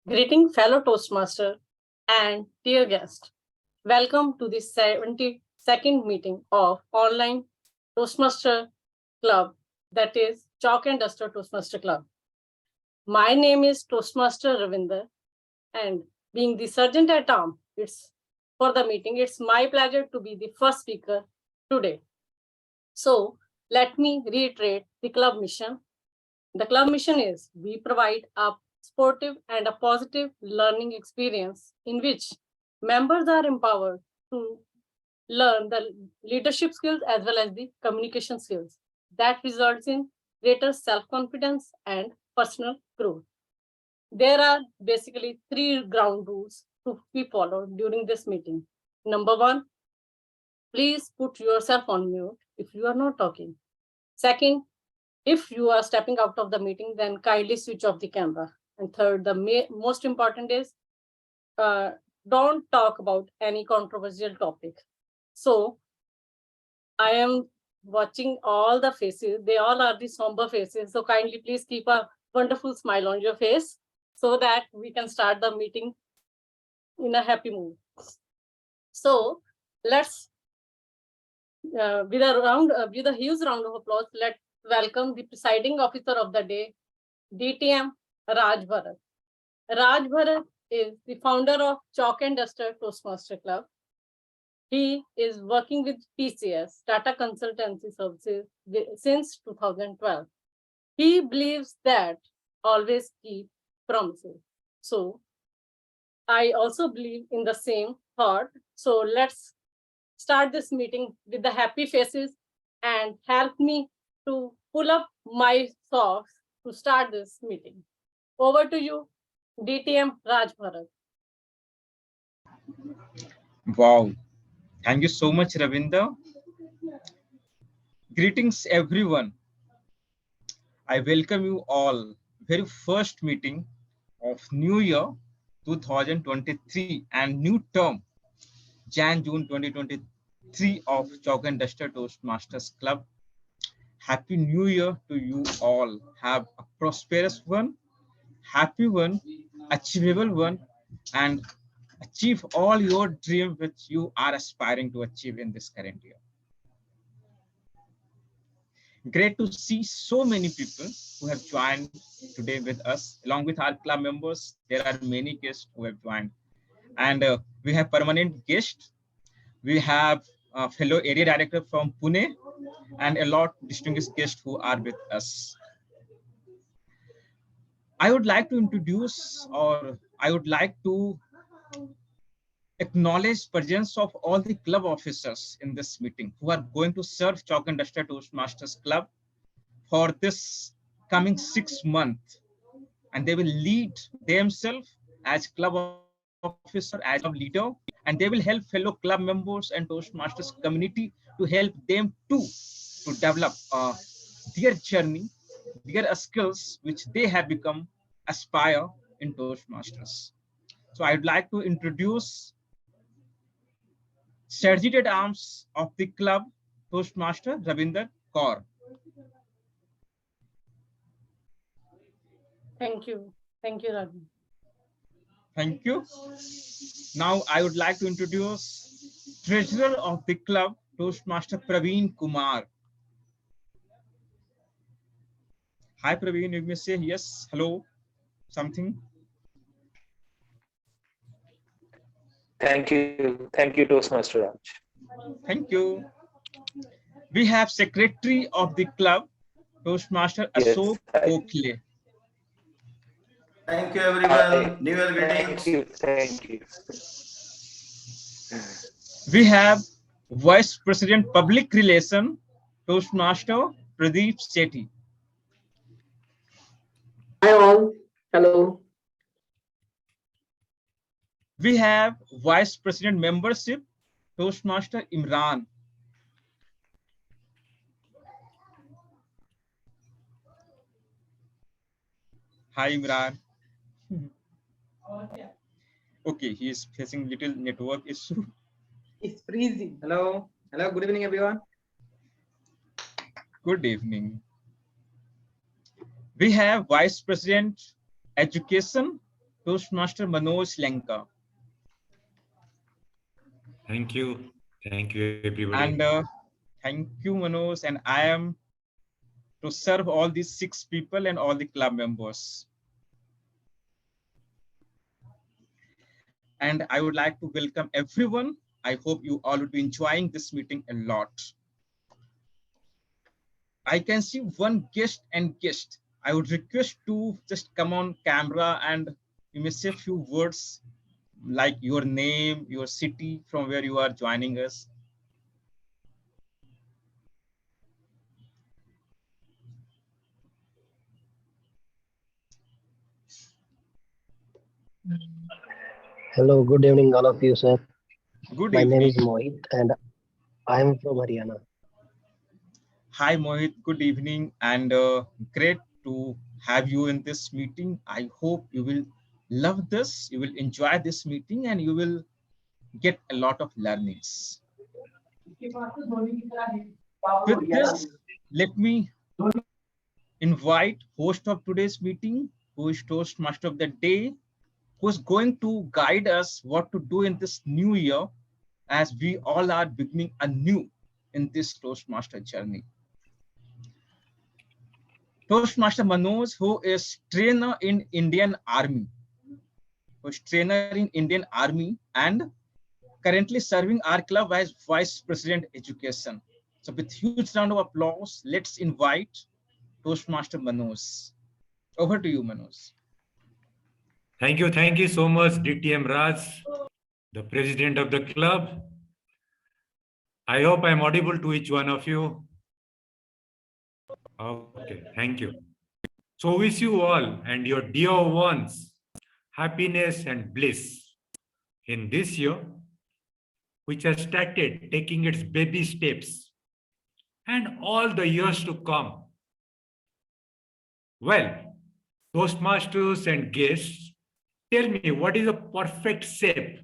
Greeting fellow Toastmaster and dear guest. Welcome to the 72nd meeting of online Toastmaster Club, that is Chalk and Duster Toastmaster Club. My name is Toastmaster Ravinder, and being the sergeant at arms, for the meeting, it's my pleasure to be the first speaker today. So let me reiterate the club mission. The club mission is we provide a sportive and a positive learning experience in which members are empowered to learn the leadership skills as well as the communication skills that results in greater self-confidence and personal growth. There are basically 3 ground rules to be followed during this meeting. Number 1, please put yourself on mute if you are not talking. Second, if you are stepping out of the meeting, then kindly switch off the camera. And third, the most important is don't talk about any controversial topic. So I am watching all the faces. They all are the somber faces. So kindly please keep a wonderful smile on your face so that we can start the meeting in a happy mood. So let's, with a huge round of applause, let's welcome the presiding officer of the day, DTM Raj Bharat. Raj Bharat is the founder of Chalk and Duster Toastmaster Club. He is working with TCS, Tata Consultancy Services, since 2012. He believes that always keep promises. So I also believe in the same thought. So let's start this meeting with the happy faces and help me to pull up my socks to start this meeting. Over to you, DTM Raj Bharat. Wow. Thank you so much, Ravinder. Greetings, everyone. I welcome you all. Very first meeting of New Year 2023 and new term, June 2023 of Chalk and Duster Toastmasters Club. Happy New Year to you all. Have a prosperous one, happy one, achievable one, and achieve all your dreams which you are aspiring to achieve in this current year. Great to see so many people who have joined today with us. Along with our club members, there are many guests who have joined. And we have permanent guests. We have a fellow area director from Pune and a lot of distinguished guests who are with us. I would like to introduce, or I would like to acknowledge presence of all the club officers in this meeting who are going to serve Chalk and Duster Toastmasters Club for this coming 6 months, and they will lead themselves as club officer, as club leader, and they will help fellow club members and Toastmasters community to help them too to develop their journey, their skills which they have become aspire in Toastmasters. So I'd like to introduce Sergeant at Arms of the club, Toastmaster Ravinder Kaur. Thank you. Thank you, Ravi. Thank you. Now I would like to introduce Treasurer of the club, Toastmaster Praveen Kumar. Hi Praveen, you may say yes, hello, something. Thank you, Toastmaster Raj. Thank you. We have Secretary of the club, Toastmaster Ashok Gokhale. Thank you, everyone. New Year greetings. Thank you. We have Vice President Public Relation, Toastmaster Pradeep Shetty. Hi all. Hello. We have Vice President Membership, Toastmaster Imran. Hi Imran. Okay, he is facing little network issue. It's freezing. Hello. Hello. Good evening, everyone. Good evening. We have Vice President Education, Toastmaster Manoj Lenka. Thank you. Thank you, everybody. And thank you, Manoj. And I am to serve all these 6 people and all the club members. And I would like to welcome everyone. I hope you all would be enjoying this meeting a lot. I can see one guest and guest. I would request to just come on camera and you may say a few words like your name, your city, from where you are joining us. Hello, good evening, all of you, sir. Good My name evening. is Mohit, and I am from Haryana. Hi, Mohit. Good evening, and great to have you in this meeting. I hope you will love this, you will enjoy this meeting, and you will get a lot of learnings. With this, let me invite host of today's meeting, who is Toastmaster of the day, who is going to guide us what to do in this new year, as we all are beginning anew in this Toastmaster journey. Toastmaster Manoj, who is trainer in Indian Army, and currently serving our club as Vice President Education. So with huge round of applause, let's invite Toastmaster Manoj. Over to you, Manoj. Thank you so much, DTM Raj, the president of the club. I hope I'm audible to each one of you. Okay, thank you. So wish you all and your dear ones happiness and bliss in this year, which has started taking its baby steps, and all the years to come. Well, Toastmasters and guests, tell me, what is a perfect shape?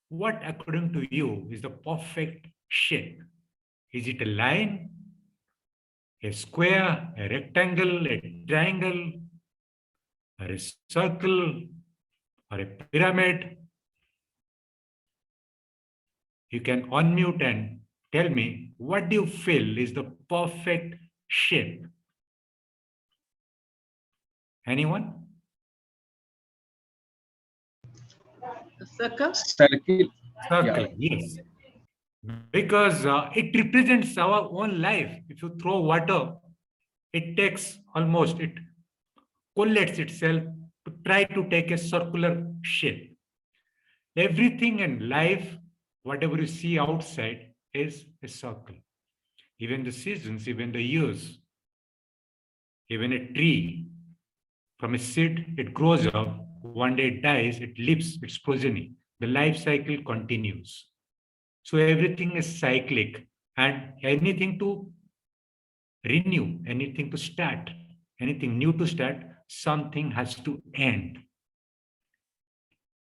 What, according to you, is the perfect shape? Is it a line, a square, a rectangle, a triangle, or a circle, or a pyramid? You can unmute and tell me, what do you feel is the perfect shape? Anyone? Circle. Circle. Circle, yes. Because it represents our own life. If you throw water, it takes almost, it collates itself to try to take a circular shape. Everything in life, whatever you see outside, is a circle. Even the seasons, even the years, even a tree, from a seed, it grows up, one day it dies, it leaves its progeny. The life cycle continues. So everything is cyclic, and anything to renew, anything to start, anything new to start, something has to end.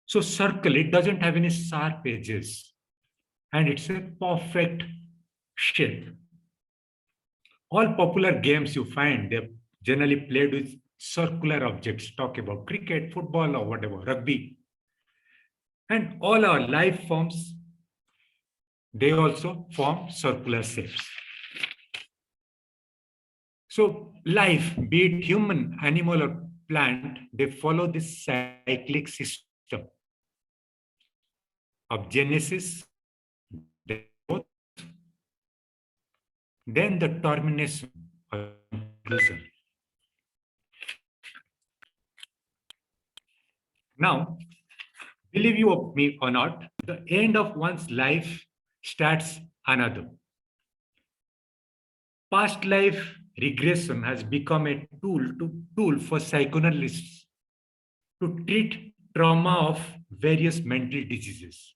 So circle, it doesn't have any sharp edges, and it's a perfect shape. All popular games you find, they're generally played with circular objects. Talk about cricket, football, or whatever, rugby. And all our life forms, they also form circular shapes. So life, be it human, animal, or plant, they follow this cyclic system of genesis, then growth, then the termination or conclusion. Now, believe you me or not, the end of one's life starts another. Past life regression has become a tool for psychoanalysts to treat trauma of various mental diseases.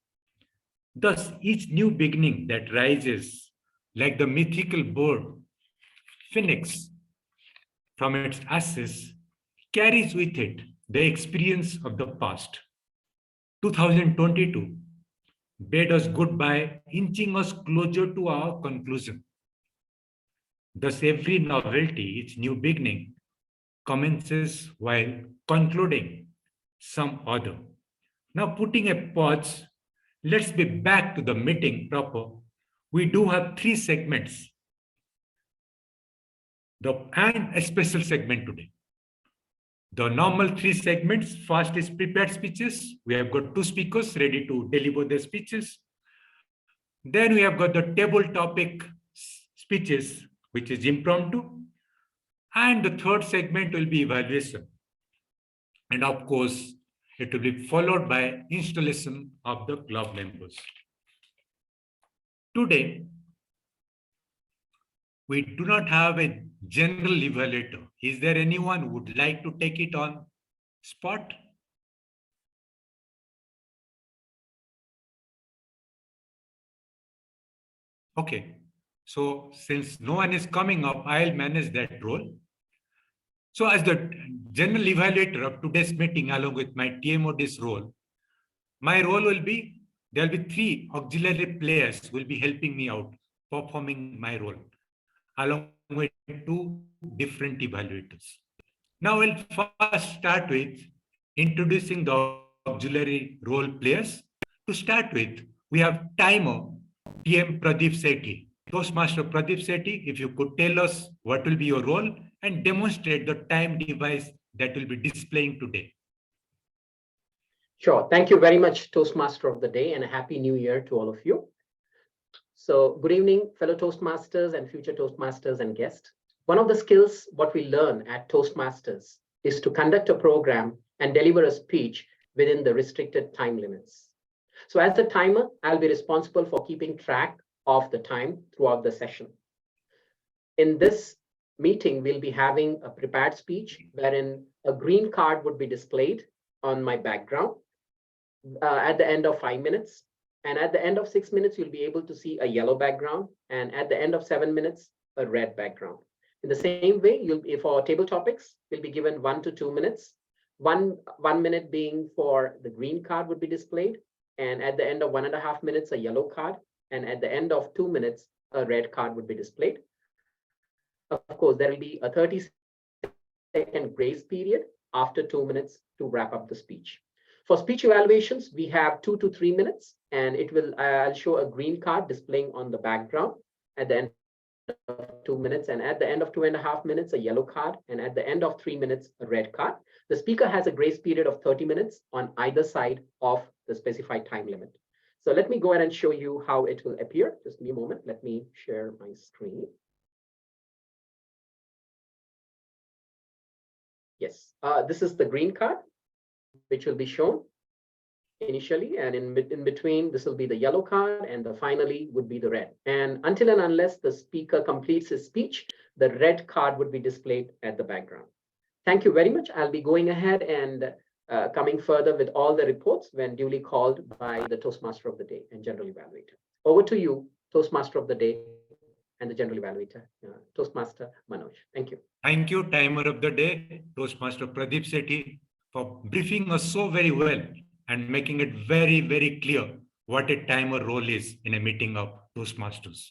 Thus, each new beginning that rises, like the mythical bird phoenix from its ashes, carries with it the experience of the past. 2022 bade us goodbye, inching us closer to our conclusion. Thus, every novelty, its new beginning, commences while concluding some other. Now putting a pause, let's be back to the meeting proper. We do have 3 segments and a special segment today. The normal 3 segments, first is prepared speeches. We have got 2 speakers ready to deliver their speeches. Then we have got the table topic speeches, which is impromptu. And the third segment will be evaluation. And of course, it will be followed by installation of the club members. Today, we do not have a general evaluator. Is there anyone who would like to take it on spot? Okay, so since no one is coming up, I'll manage that role. So as the general evaluator of today's meeting, along with my TMOD's role, my role will be, there will be 3 auxiliary players who will be helping me out, performing my role, along with 2 different evaluators. Now we'll first start with introducing the auxiliary role players. To start with, we have timer TM Pradeep Shetty. Toastmaster Pradeep Shetty, if you could tell us what will be your role and demonstrate the time device that will be displaying today. Sure. Thank you very much, Toastmaster of the Day, and a Happy New Year to all of you. So good evening, fellow Toastmasters and future Toastmasters and guests. One of the skills what we learn at Toastmasters is to conduct a program and deliver a speech within the restricted time limits. So as the timer, I'll be responsible for keeping track of the time throughout the session. In this meeting, we'll be having a prepared speech wherein a green card would be displayed on my background at the end of 5 minutes. And at the end of 6 minutes, you'll be able to see a yellow background. And at the end of 7 minutes, a red background. In the same way, for table topics, you'll be given 1 to 2 minutes. One minute being for the green card would be displayed. And at the end of 1.5 minutes, a yellow card. And at the end of 2 minutes, a red card would be displayed. Of course, there will be a 30-second grace period after 2 minutes to wrap up the speech. For speech evaluations, we have 2 to 3 minutes, and I'll show a green card displaying on the background at the end of 2 minutes, and at the end of 2.5 minutes, a yellow card, and at the end of 3 minutes, a red card. The speaker has a grace period of 30 minutes on either side of the specified time limit. So let me go ahead and show you how it will appear. Just give me a moment. Let me share my screen. Yes, this is the green card, which will be shown initially, and in between, this will be the yellow card, and finally would be the red. And until and unless the speaker completes his speech, the red card would be displayed at the background. Thank you very much. I'll be going ahead and coming further with all the reports when duly called by the Toastmaster of the Day and General Evaluator. Over to you, Toastmaster of the Day and the General Evaluator, Toastmaster Manoj. Thank you. Thank you, timer of the day, Toastmaster Pradeep Shetty, for briefing us so very well and making it very, very clear what a timer role is in a meeting of Toastmasters.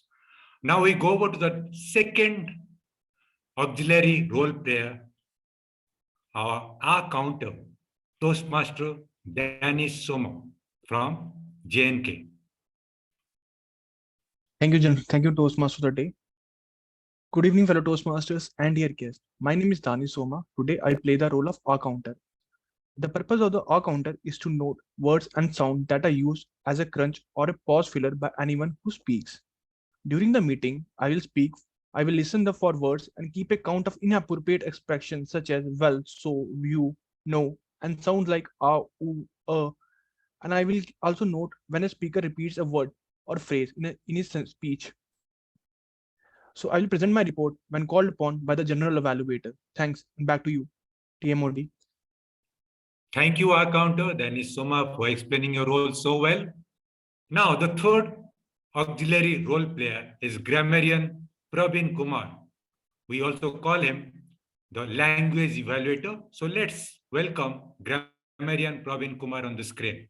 Now we go over to the second auxiliary role player, our counter, Toastmaster Aneesh Soma from JNK. Thank you, Toastmaster of the Day. Good evening, fellow Toastmasters and dear guests. My name is Dani Soma. Today, I play the role of R counter. The purpose of the R counter is to note words and sound that are used as a crunch or a pause filler by anyone who speaks. During the meeting, I will listen for words and keep a count of inappropriate expressions such as well, so, you, no, and sounds like ooh, and I will also note when a speaker repeats a word or phrase in his speech. So I will present my report when called upon by the General Evaluator. Thanks, and back to you, TMOD. Thank you, our counter, Aneesh Soma, for explaining your role so well. Now, the third auxiliary role player is grammarian Praveen Kumar. We also call him the language evaluator. So let's welcome grammarian Praveen Kumar on the screen.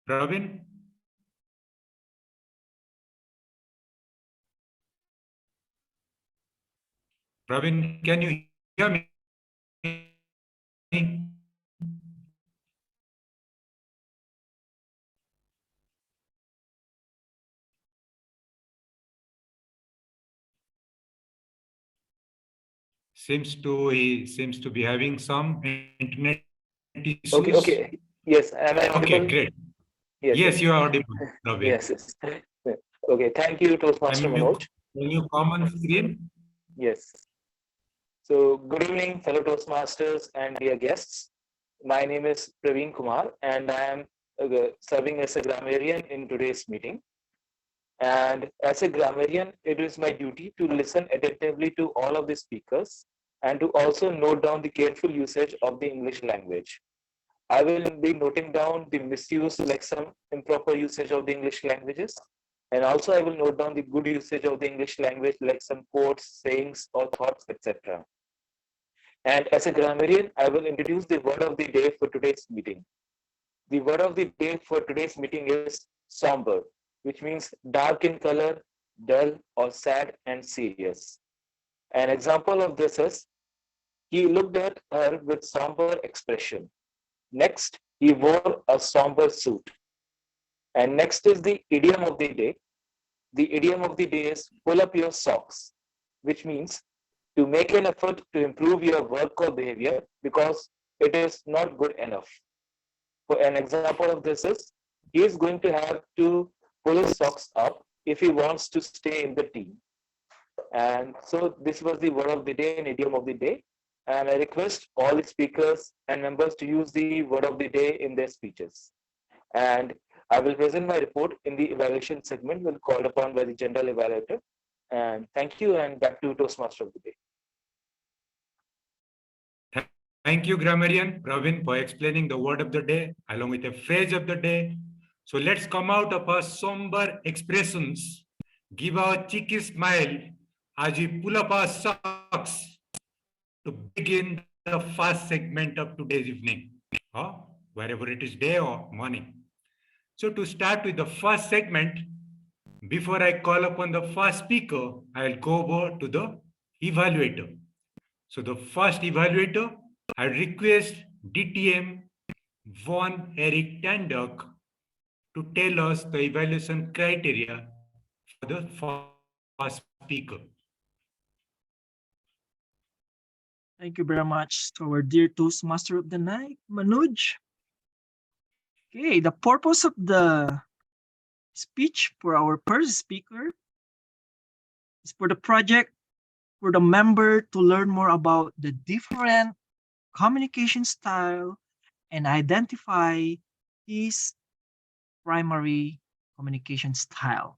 Praveen? Praveen, can you hear me? He seems to be having some internet issues. Okay. Yes, am I audible? Okay, great. Yes, you are audible, Ravi. Yes. Okay, thank you, Toastmaster Manoj. Can you come on screen? Yes. So, good evening, fellow Toastmasters and dear guests. My name is Praveen Kumar, and I am serving as a grammarian in today's meeting. And as a grammarian, it is my duty to listen attentively to all of the speakers and to also note down the careful usage of the English language. I will be noting down the misuse, like some improper usage of the English languages. And also I will note down the good usage of the English language, like some quotes, sayings, or thoughts, etc. And as a grammarian, I will introduce the word of the day for today's meeting. The word of the day for today's meeting is somber, which means dark in color, dull, or sad and serious. An example of this is, he looked at her with somber expression. Next, he wore a somber suit. And next is the idiom of the day. The idiom of the day is pull up your socks, which means to make an effort to improve your work or behavior because it is not good enough. For an example of this is, he is going to have to pull his socks up if he wants to stay in the team. And so this was the word of the day and idiom of the day. And I request all the speakers and members to use the word of the day in their speeches. And I will present my report in the evaluation segment when called upon by the general evaluator. And thank you, and back to Toastmaster of the day. Thank you, grammarian Praveen, for explaining the word of the day along with a phrase of the day. So let's come out of our somber expressions, give our cheeky smile as we pull up our socks to begin the first segment of today's evening, wherever it is day or morning. So to start with the first segment, before I call upon the first speaker, I'll go over to the evaluator. So the first evaluator, I request DTM Von Eric Tanduk to tell us the evaluation criteria for the first speaker. Thank you very much to our dear Toastmaster of the night, Manoj. Okay, the purpose of the speech for our first speaker is for the project for the member to learn more about the different communication style and identify his primary communication style.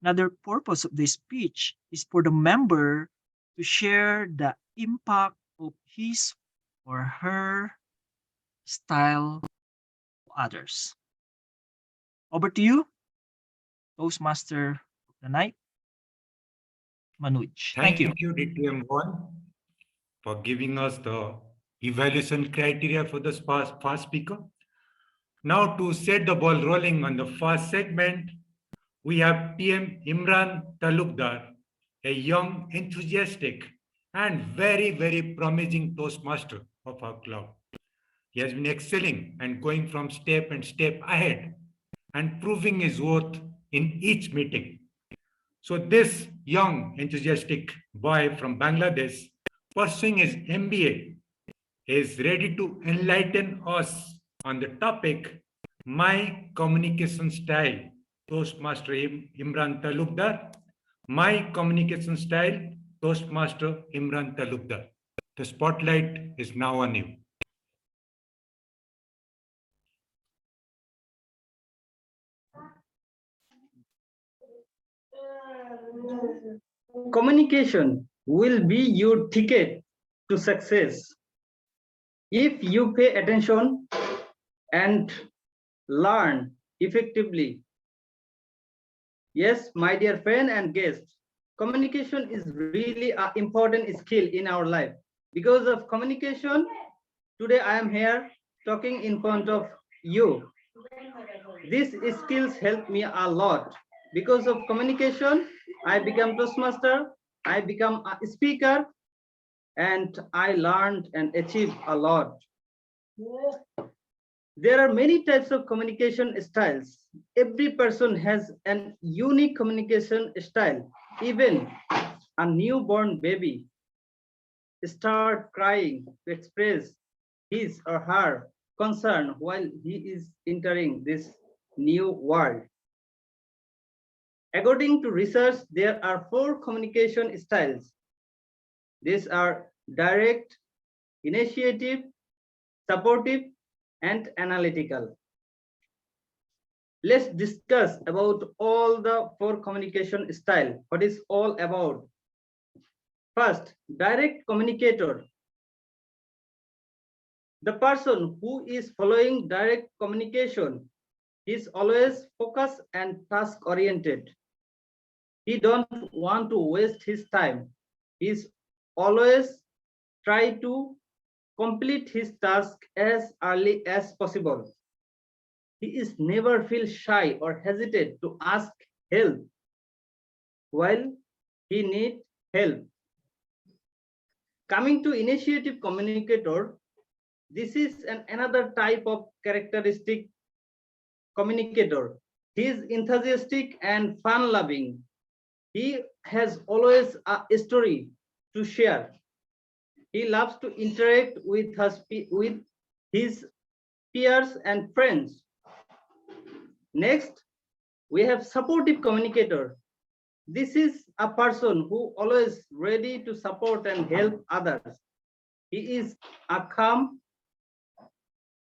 Another purpose of this speech is for the member to share the impact of his or her style to others. Over to you, Toastmaster of the night, Manoj. Thank you, DTM One, for giving us the evaluation criteria for the first speaker. Now to set the ball rolling on the first segment, we have TM Imran Talukdar, a young, enthusiastic, and very, very promising Toastmaster of our club. He has been excelling and going from step and step ahead and proving his worth in each meeting. So this young, enthusiastic boy from Bangladesh, pursuing his MBA, is ready to enlighten us on the topic, My Communication Style. Toastmaster Imran Talukdar, My Communication Style, Toastmaster Imran Talukdar. The spotlight is now on you. Communication will be your ticket to success. If you pay attention and learn effectively. Yes, my dear friend and guest, communication is really an important skill in our life. Because of communication, today I am here talking in front of you. These skills help me a lot. Because of communication, I become Toastmaster, I become a speaker, and I learned and achieved a lot. There are many types of communication styles. Every person has an unique communication style. Even a newborn baby start crying to express his or her concern while he is entering this new world. According to research, there are 4 communication styles. These are direct, initiative, supportive, and analytical. Let's discuss about all the 4 communication style. What is all about? First, direct communicator. The person who is following direct communication is always focused and task oriented. He don't want to waste his time. He's always try to complete his task as early as possible. He is never feel shy or hesitate to ask help while he need help. Coming to initiative communicator, this is another type of characteristic communicator. He is enthusiastic and fun-loving. He has always a story to share. He loves to interact with his peers and friends. Next, we have supportive communicator. This is a person who always ready to support and help others. He is a calm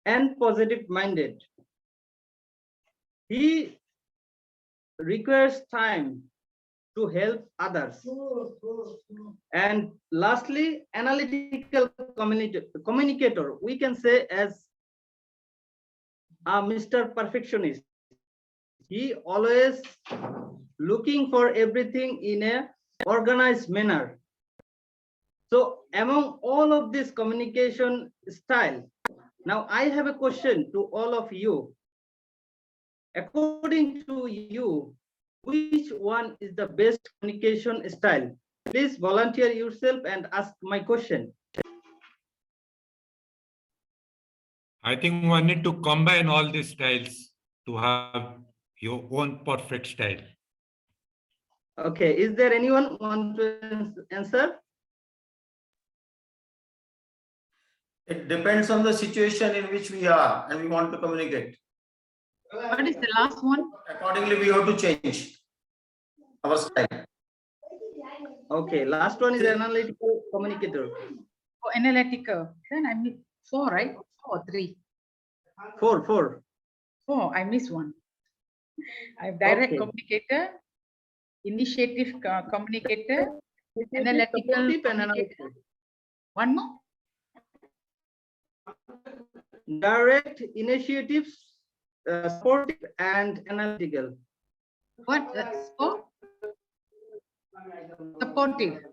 and positive minded. He requires time to help others. And lastly, analytical communicator, we can say as a Mr. Perfectionist. He always looking for everything in a organized manner. So among all of this communication style, now I have a question to all of you. According to you, which one is the best communication style? Please volunteer yourself and ask my question. I think one need to combine all these styles to have your own perfect style. Okay, is there anyone want to answer? It depends on the situation in which we are and we want to communicate. What is the last one? Accordingly, we have to change our style. Okay, last one is analytical communicator. Oh, analytical. Then I missed 4, right? 4 or 3? 4. 4, I missed one. I have direct Okay. communicator, initiative communicator, analytical communicator. One more? Direct, initiatives, supportive, and analytical. What? That's 4? Supportive.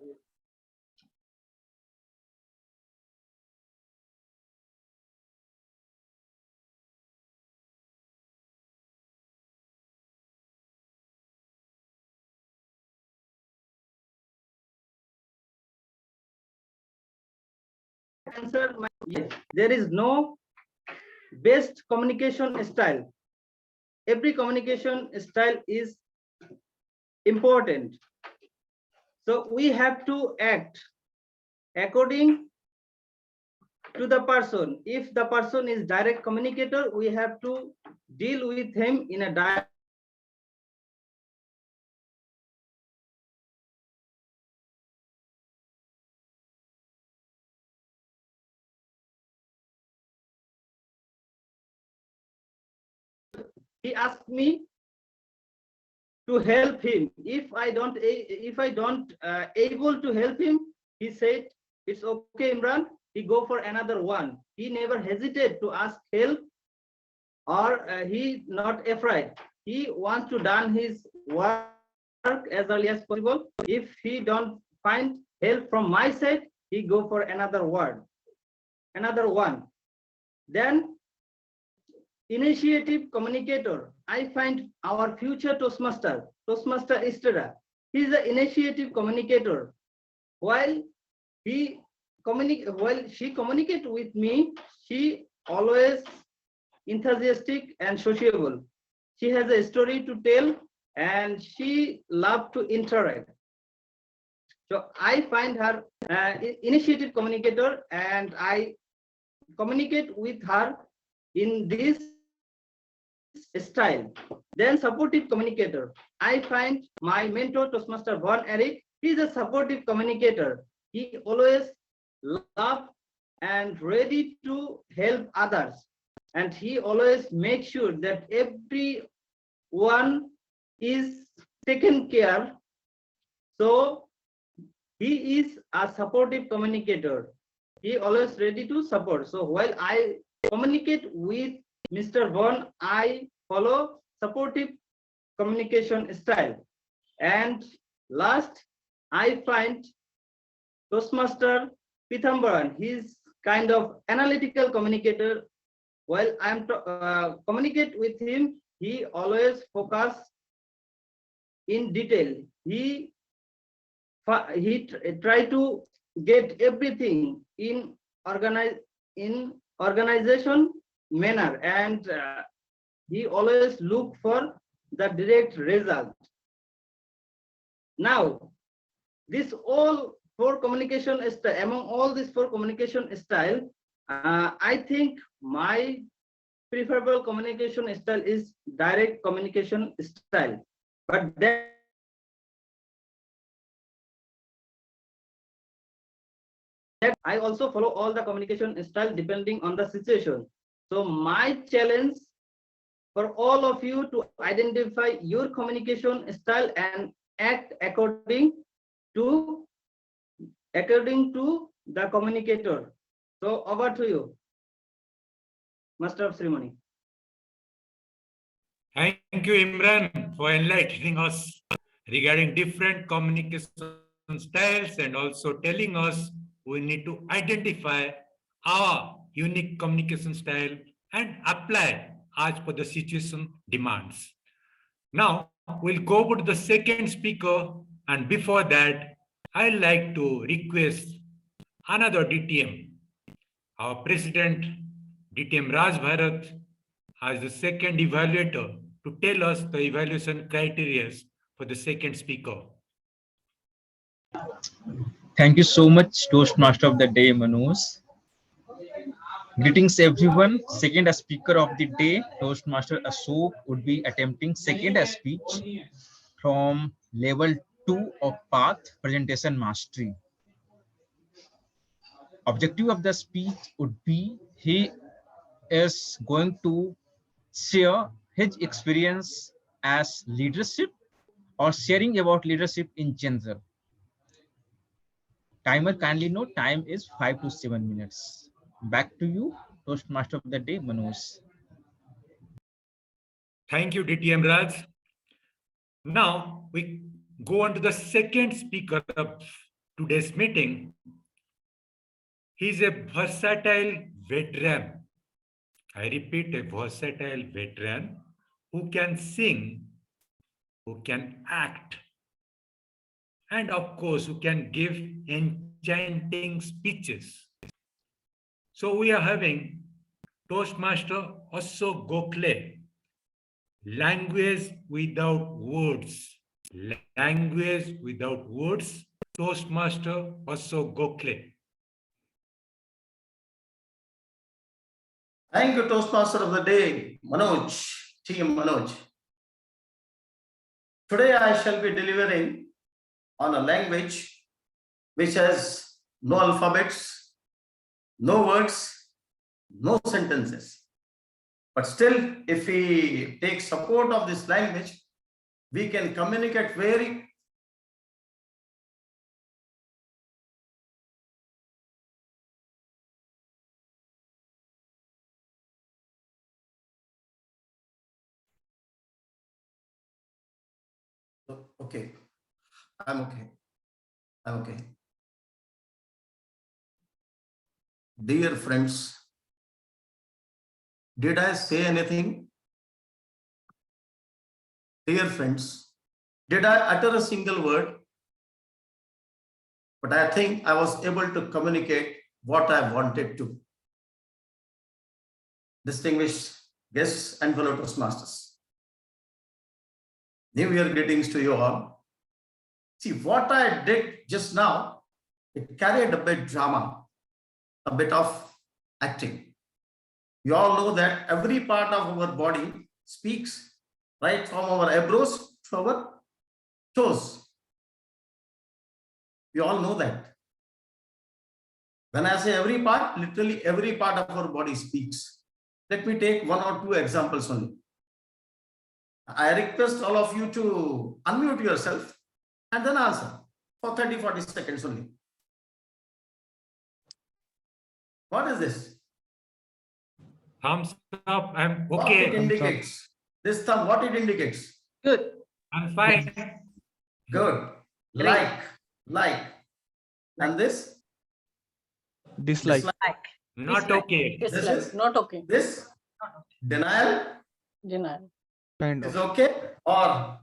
Answer yes. There is no best communication style. Every communication style is important. So we have to act according to the person. If the person is direct communicator, we have to deal with him in a direct. He asked me to help him. If I don't able to help him, he said, it's okay, Imran. He go for another one. He never hesitate to ask help, or he not afraid. He wants to done his work as early as possible. If he don't find help from my side, he go for another one. Then initiative communicator. I find our future Toastmaster Istera. He is an initiative communicator. While she communicate with me, she always enthusiastic and sociable. She has a story to tell and she love to interact. So I find her initiative communicator, and I communicate with her in this style. Then supportive communicator. I find my mentor Toastmaster Von Eric. He is a supportive communicator. He always love and ready to help others, and he always makes sure that everyone is taken care. So he is a supportive communicator. He always ready to support. So while I communicate with Mr. Von, I follow supportive communication style. And last, I find Toastmaster Pithambaran. He's kind of analytical communicator. While I'm communicate with him, he always focus in detail. He try to get everything in organization manner, and he always look for the direct result. Now, this all four communication style, among all these four communication style, I think my preferable communication style is direct communication style. But then I also follow all the communication style depending on the situation. So my challenge for all of you to identify your communication style and act according to the communicator. So over to you, Master of Ceremony. Thank you, Imran, for enlightening us regarding different communication styles and also telling us we need to identify our unique communication style and apply as per the situation demands. Now, we'll go over to the second speaker, and before that, I'd like to request another DTM, our President, DTM Raj Bharat, as the second evaluator to tell us the evaluation criteria for the second speaker. Thank you so much, Toastmaster of the Day, Manoj. Greetings, everyone. Second as speaker of the day, Toastmaster Ashok would be attempting second as speech from level 2 of Path Presentation Mastery. Objective of the speech would be he is going to share his experience as leadership or sharing about leadership in general. Timer, kindly note, time is 5 to 7 minutes. Back to you, Toastmaster of the Day, Manoj. Thank you, DTM Raj. Now we go on to the second speaker of today's meeting. He's a versatile veteran. I repeat, a versatile veteran who can sing, who can act, and of course, who can give enchanting speeches. So we are having Toastmaster Ashok Gokhale, language without words. Language without words, Toastmaster Ashok Gokhale. Thank you, Toastmaster of the Day, Manoj, TM Manoj. Today I shall be delivering on a language which has no alphabets, no words, no sentences. But still, if we take support of this language, we can communicate very okay. I'm okay. I'm okay. Dear friends, did I say anything? Dear friends, did I utter a single word? But I think I was able to communicate what I wanted to. Distinguished guests and fellow Toastmasters, New Year greetings to you all. See, what I did just now, it carried a bit drama, a bit of acting. You all know that every part of our body speaks, right from our eyebrows to our toes. We all know that. When I say every part, literally every part of our body speaks. Let me take one or two examples only. I request all of you to unmute yourself and then answer for 30-40 seconds only. What is this? Thumbs up. I'm What it okay. indicates? This thumb, what it indicates? Good. I'm fine. Good. Like. And this? Dislike. Not okay. This Dislike. is Not okay. this? Denial Denial. Kind is of. okay? Or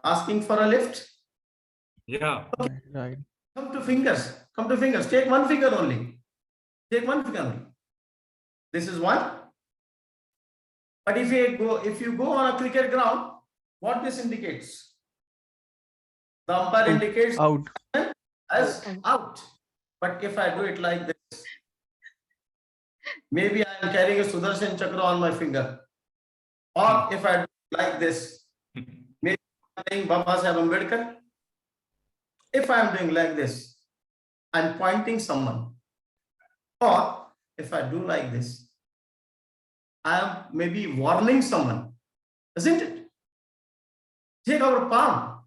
asking for a lift? Yeah. Right. Come to fingers. Come to fingers. Take one finger only. Take one finger only. This is one. But if you go on a cricket ground, what this indicates? The umpire indicates Out. as out. But if I do it like this, maybe I am carrying a Sudarshan Chakra on my finger. Or if I do it like this, maybe I am saying Baba Saheb Ambedkar. If I am doing like this, I am pointing someone. Or if I do like this, I am maybe warning someone, isn't it? Take our palm.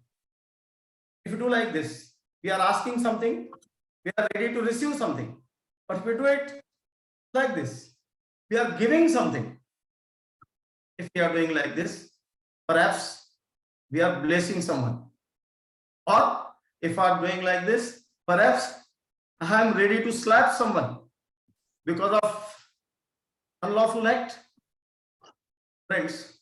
If you do like this, we are asking something, we are ready to receive something. But if we do it like this, we are giving something. If we are doing like this, perhaps we are blessing someone. Or if I am doing like this, perhaps I am ready to slap someone because of unlawful act. Friends,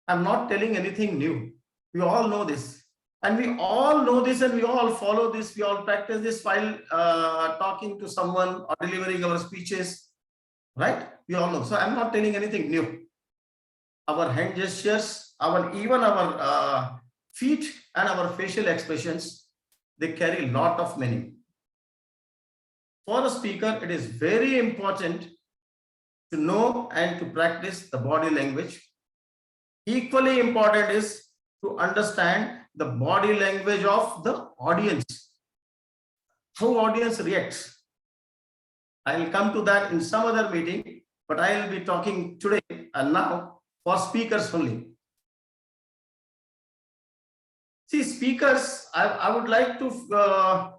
I'm not telling anything new. We all know this. And we all know this and we all follow this. We all practice this while talking to someone or delivering our speeches. Right? We all know. So I'm not telling anything new. Our hand gestures, even our feet and our facial expressions, they carry a lot of meaning. For a speaker, it is very important to know and to practice the body language. Equally important is to understand the body language of the audience. How audience reacts. I will come to that in some other meeting, but I will be talking today and now for speakers only. See, speakers, I would like to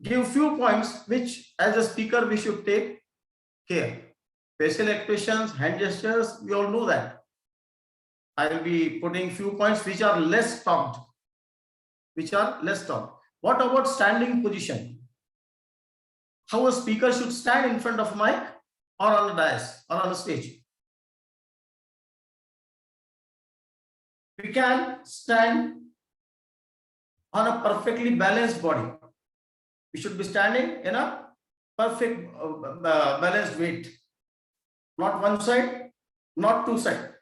give few points which as a speaker we should take care. Facial expressions, hand gestures, we all know that. I will be putting few points which are less talked. What about standing position? How a speaker should stand in front of a mic or on a dais or on a stage? We can stand on a perfectly balanced body. We should be standing in a perfect balanced weight. Not one side, not two sides.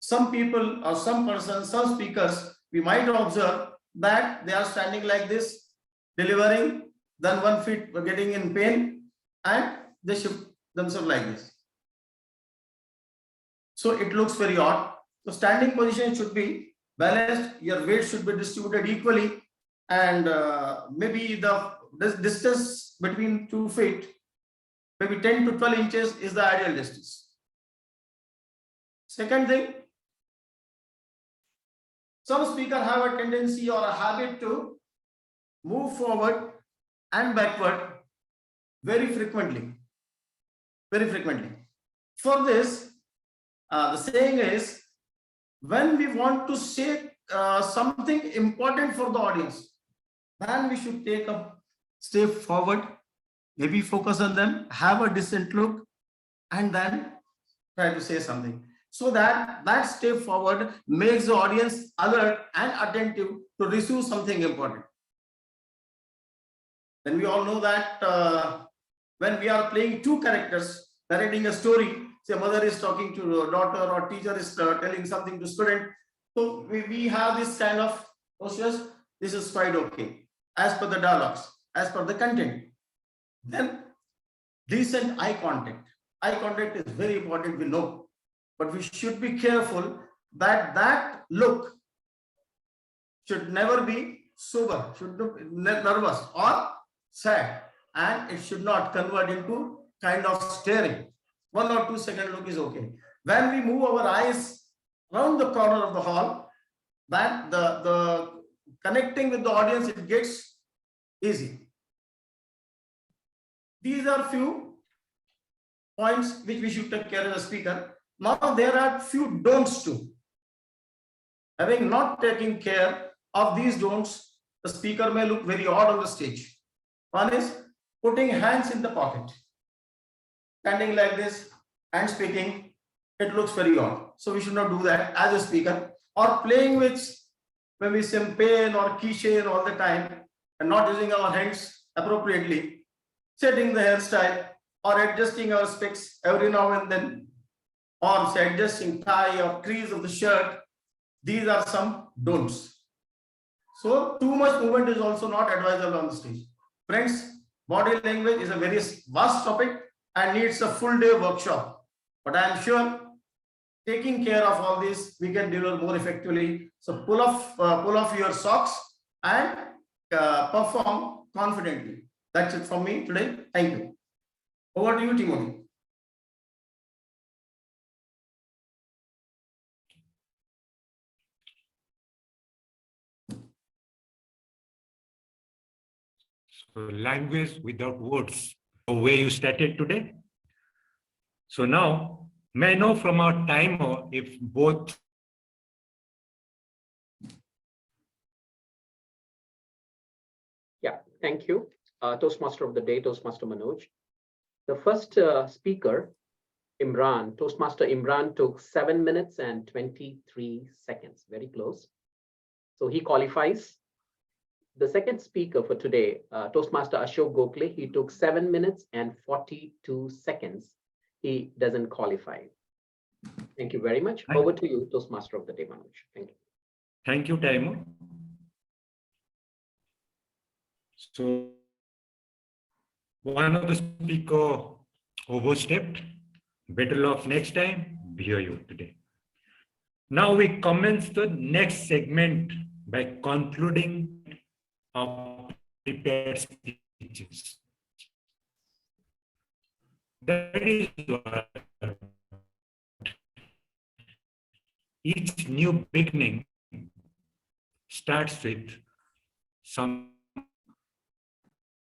Some people or some persons, some speakers, we might observe that they are standing like this, delivering, then one feet getting in pain, and they shift themselves like this. So it looks very odd. So standing position should be balanced, your weight should be distributed equally, and maybe the distance between 2 feet, maybe 10 to 12 inches is the ideal distance. Second thing, some speakers have a tendency or a habit to move forward and backward very frequently. For this, the saying is, when we want to say something important for the audience, then we should take a step forward, maybe focus on them, have a decent look, and then try to say something. So that step forward makes the audience alert and attentive to receive something important. Then we all know that when we are playing two characters, narrating a story, say mother is talking to a daughter or teacher is telling something to student. So we have this kind of Hostess, this is quite okay. As per the dialogues, as per the content. Then decent eye contact. Eye contact is very important, we know. But we should be careful that that look should never be sober, should not be nervous or sad, and it should not convert into kind of staring. 1 or 2 second look is okay. When we move our eyes around the corner of the hall, that the connecting with the audience, it gets easy. These are few points which we should take care of the speaker. Now there are few don'ts too. Having not taken care of these don'ts, the speaker may look very odd on the stage. One is putting hands in the pocket. Standing like this and speaking, it looks very odd. So we should not do that as a speaker. Or playing with maybe champagne or keychain all the time and not using our hands appropriately, setting the hairstyle or adjusting our specs every now and then, or say adjusting tie or crease of the shirt. These are some don'ts. So too much movement is also not advisable on the stage. Friends, body language is a very vast topic and needs a full day workshop. But I am sure taking care of all this, we can deliver more effectively. So pull off your socks and perform confidently. That's it from me today. Thank you. Over to you, Timothy. So language without words, the way you started today. So now, may I know from our timer if both Thank you. Toastmaster of the day, Toastmaster Manoj. The first speaker, Imran, Toastmaster Imran, took 7 minutes and 23 seconds, very close. So he qualifies. The second speaker for today, Toastmaster Ashok Gokhale, he took 7 minutes and 42 seconds. He doesn't qualify. Thank you very much. Over to you, Toastmaster of the day, Manoj. Thank you. Thank you, timer. So one of the speaker overstepped. Better luck next time. Be you today. Now we commence the next segment by concluding our prepared speeches. That is why each new beginning starts with some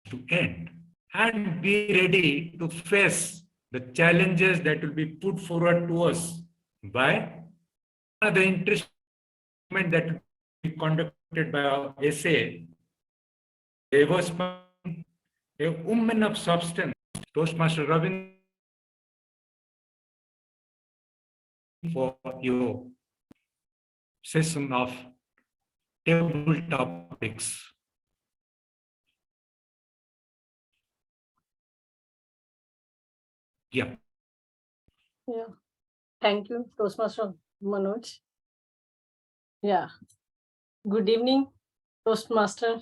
to end, and be ready to face the challenges that will be put forward to us by the interest that will be conducted by our essay. There was a woman of substance, Toastmaster Ravinder, for your session of table topics. Yeah. Thank you, Toastmaster Manoj. Yeah. Good evening, Toastmaster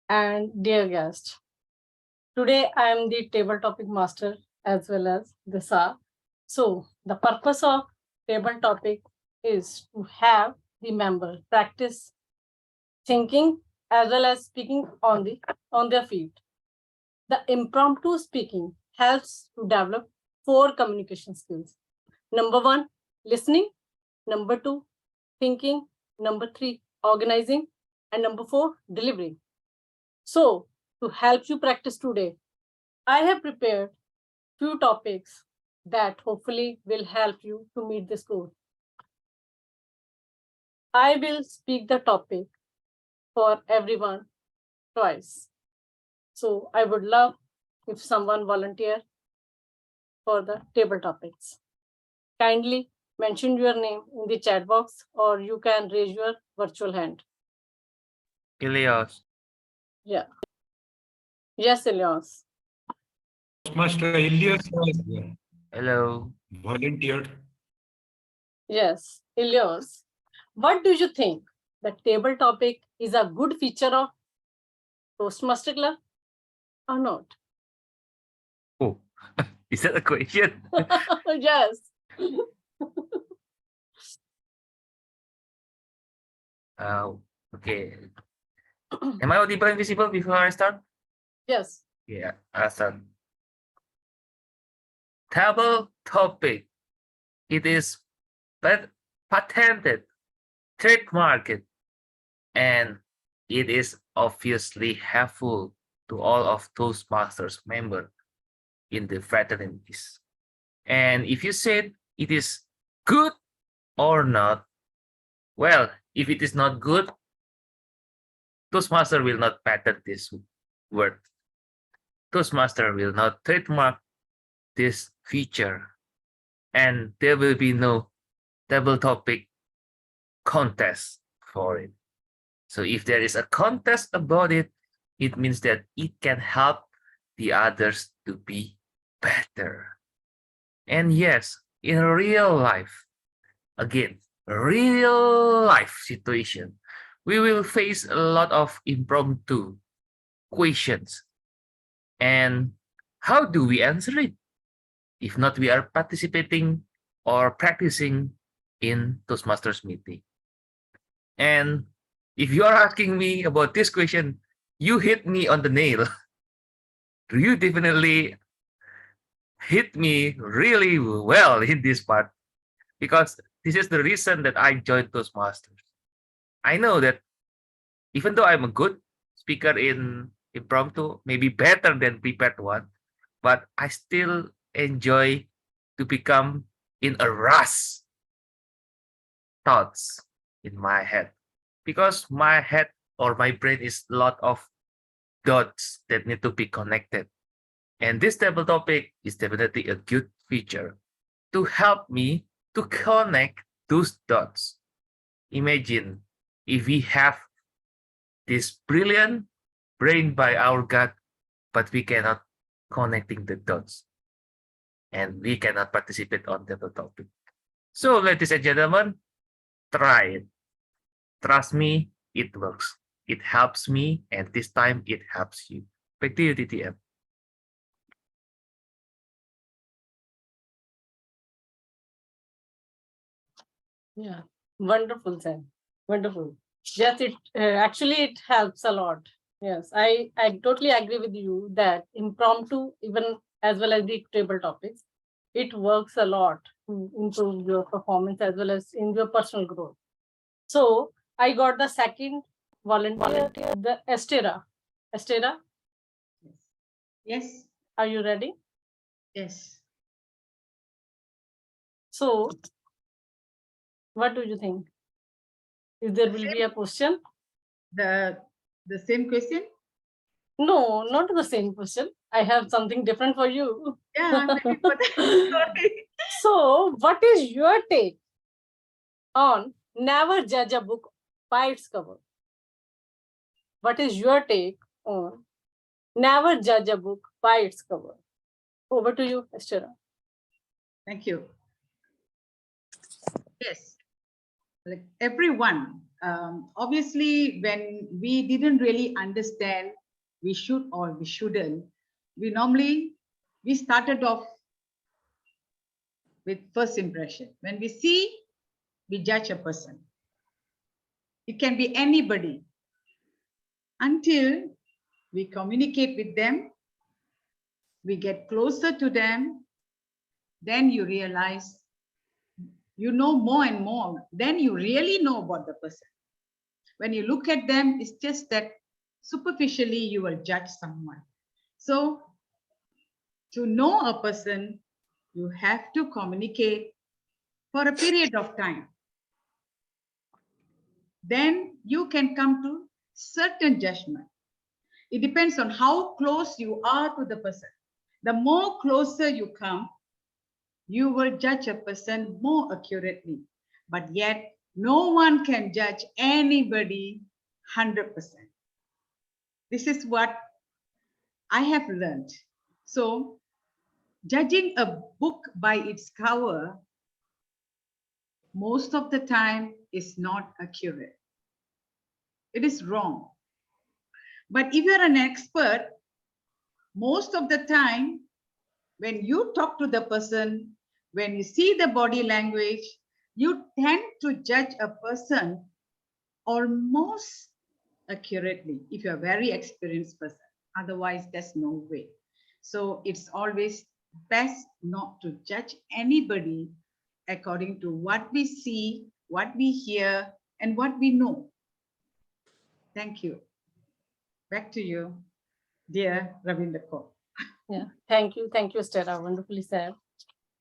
and dear guest. Today I am the table topic master as well as the SAR. So the purpose of table topic is to have the member practice thinking as well as speaking on their feet. The impromptu speaking helps to develop 4 communication skills. Number 1, listening. Number 2, thinking. Number 3, organizing. And number 4, delivering. So to help you practice today, I have prepared few topics that hopefully will help you to meet this goal. I will speak the topic for everyone twice. So I would love if someone volunteer for the table topics. Kindly mention your name in the chat box or you can raise your virtual hand. Ilyas. Yeah. Yes, Ilyas. Toastmaster Ilyas was Hello. volunteered. Yes, Ilyas. What do you think? the table topic is a good feature of Toastmaster Club or not? Oh, is that a question? Yes. Okay. Am I audible and visible before I start? Yes. Yeah, awesome. Table topic. It is patented, trademarked, and it is obviously helpful to all of Toastmasters members in the fraternities. And if you said it is good or not, well, if it is not good, Toastmaster will not patent this word. Toastmaster will not trademark this feature, and there will be no table topic contest for it. So if there is a contest about it, it means that it can help the others to be better. And yes, in real life, again, real life situation, we will face a lot of impromptu questions. And how do we answer it? If not, we are participating or practicing in Toastmasters meeting. And if you are asking me about this question, you hit me on the nail. You definitely hit me really well in this part, because this is the reason that I joined Toastmasters. I know that even though I'm a good speaker in impromptu, maybe better than prepared one, but I still enjoy to become in a rush thoughts in my head, because my head or my brain is a lot of dots that need to be connected. And this table topic is definitely a good feature to help me to connect those dots. Imagine if we have this brilliant brain by our gut, but we cannot connecting the dots, and we cannot participate on table topic. So, ladies and gentlemen, try it. Trust me, it works. It helps me, and this time it helps you. Back to you, TTM. Yeah, wonderful, Sam. Wonderful. Yes, it actually it helps a lot. Yes, I totally agree with you that impromptu, even as well as the table topics, it works a lot to improve your performance as well as in your personal growth. So I got the second volunteer, the Estera. Estera, Yes. are you ready? Yes. So, what do you think? If there will be a question? The same question? No, not the same question. I have something different for you. Yeah, I'm ready for that. Sorry. So, what is your take on never judge a book by its cover? What is your take on never judge a book by its cover? Over to you, Estera. Thank you. Yes, like everyone, obviously, when we didn't really understand we should or we shouldn't, we started off with first impression. When we see, we judge a person. It can be anybody until we communicate with them, we get closer to them, then you realize you know more and more, then you really know about the person. When you look at them, it's just that superficially you will judge someone. So to know a person, you have to communicate for a period of time. Then you can come to certain judgment. It depends on how close you are to the person. The more closer you come, you will judge a person more accurately. But yet, no one can judge anybody 100%. This is what I have learned. So, judging a book by its cover, most of the time is not accurate. It is wrong. But if you're an expert, most of the time, when you talk to the person, when you see the body language, you tend to judge a person almost accurately if you're a very experienced person. Otherwise, there's no way. So it's always best not to judge anybody according to what we see, what we hear, and what we know. Thank you. Back to you, dear Ravinder Kaur. Yeah, thank you, Stella. Wonderfully said.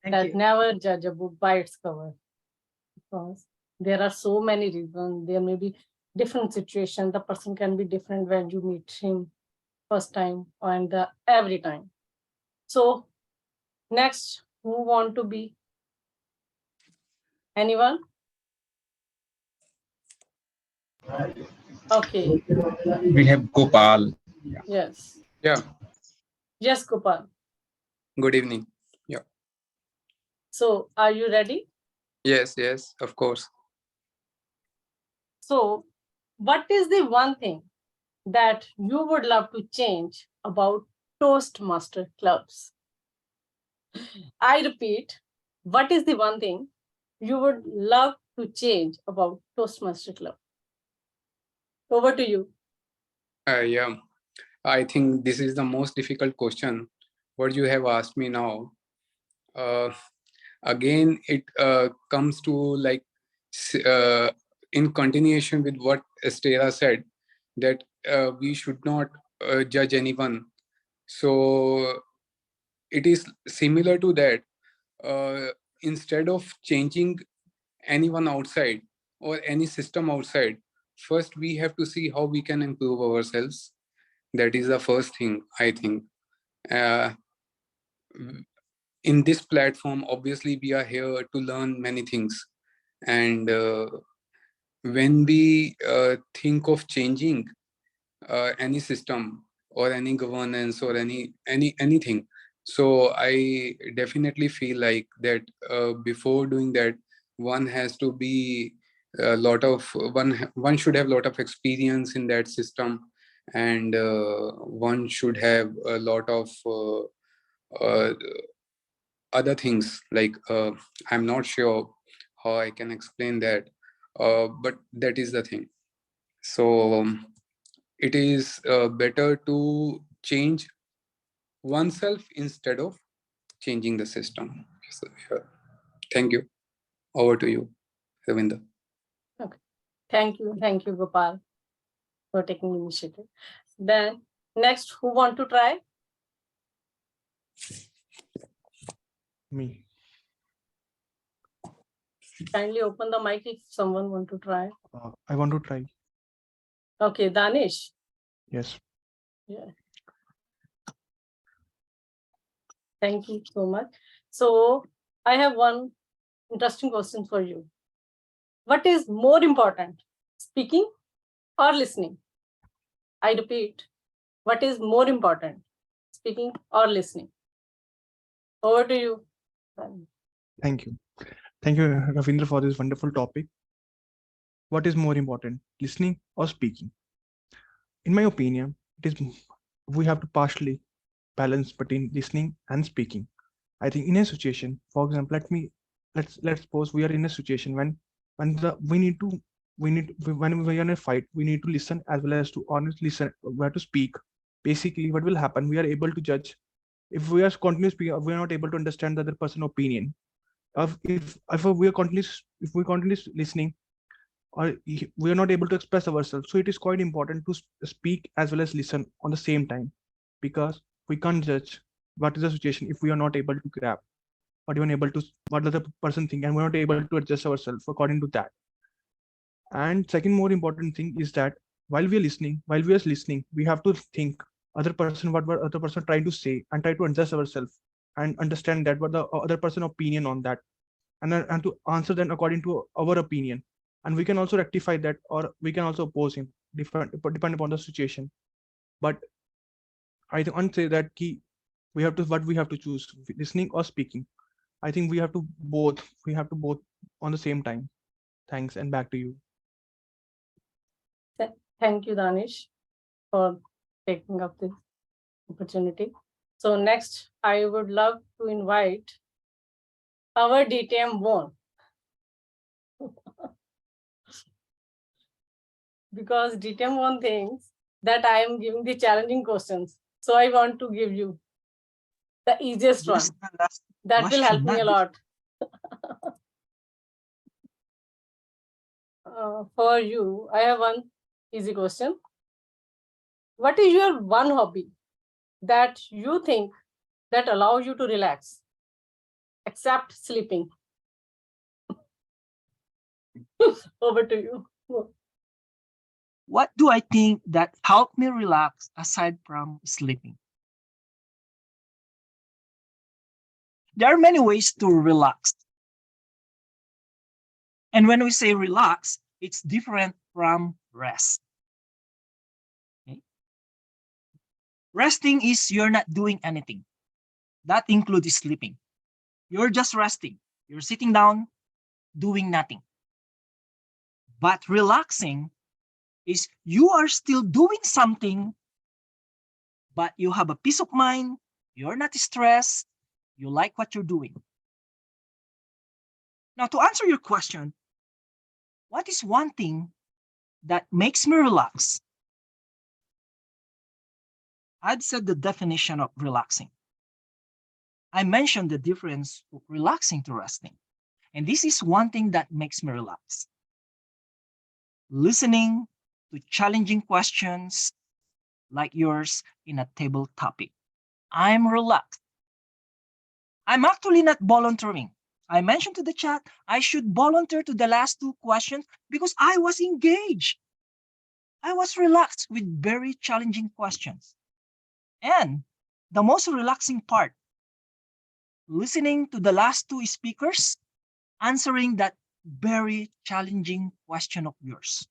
Thank That you. never judge a book by its cover, because there are so many reasons. There may be different situations. The person can be different when you meet him first time and every time. So next, who want to be? Anyone? Okay. We have Gopal. Yes. Yeah, Yes, Gopal. good evening. Yeah. So are you ready? Yes, of course. So what is the one thing that you would love to change about Toastmaster clubs? I repeat, what is the one thing you would love to change about Toastmaster club? Over to you. Yeah, I think this is the most difficult question what you have asked me now. Again, it comes to like in continuation with what Estera said, that we should not judge anyone. So it is similar to that. Instead of changing anyone outside or any system outside, first we have to see how we can improve ourselves. That is the first thing, I think. In this platform, obviously we are here to learn many things, and when we think of changing any system or any governance or anything, so I definitely feel like that before doing that, one has to be a lot of one should have a lot of experience in that system, and one should have a lot of other things, like I'm not sure how I can explain that, but that is the thing. So it is better to change oneself instead of changing the system. So, yeah. Thank you. Over to you, Ravinder. Okay. Thank you, Gopal, for taking initiative. Then next, who want to try? Me. Kindly open the mic if someone want to try. I want to try. Okay, Danish. Yes. Yeah. Thank you so much. So I have one interesting question for you. What is more important, speaking or listening? I repeat, what is more important, speaking or listening? Over to you. Thank you. Thank you, Ravinder, for this wonderful topic. What is more important, listening or speaking? In my opinion, it is we have to partially balance between listening and speaking. I think in a situation, for example, let's suppose we are in a situation when when we are in a fight, we need to listen as well as to honestly listen. We have to speak. Basically, what will happen? We are able to judge. If we are continuously speaking, we are not able to understand the other person's opinion. If we are continuously listening, or we are not able to express ourselves. So it is quite important to speak as well as listen on the same time, because we can't judge what is the situation if we are not able to grab or even able to what the other person think, and we're not able to adjust ourselves according to that. And second more important thing is that while we are listening, we have to think other person what other person trying to say, and try to adjust ourselves and understand that what the other person opinion on that, and to answer them according to our opinion. And we can also rectify that, or we can also oppose him, depending upon the situation. But I can't say that we have to choose, listening or speaking. I think we have to both on the same time. Thanks, and back to you. Thank you, Danish, for taking up this opportunity. So next, I would love to invite our DTM one. Because DTM one thinks that I am giving the challenging questions. So I want to give you the easiest one. That will help me a lot. For you, I have one easy question. What is your one hobby that you think that allows you to relax, except sleeping? Over to you. What do I think that helped me relax aside from sleeping? There are many ways to relax. And when we say relax, it's different from rest. Okay? Resting is you're not doing anything. That includes sleeping. You're just resting. You're sitting down, doing nothing. But relaxing is you are still doing something, but you have a peace of mind, you're not stressed, you like what you're doing. Now, to answer your question, what is one thing that makes me relax? I'd said the definition of relaxing. I mentioned the difference of relaxing to resting. And this is one thing that makes me relax. Listening to challenging questions like yours in a table topic. I'm relaxed. I'm actually not volunteering. I mentioned to the chat, I should volunteer to the last two questions because I was engaged. I was relaxed with very challenging questions. And the most relaxing part, listening to the last two speakers answering that very challenging question of yours.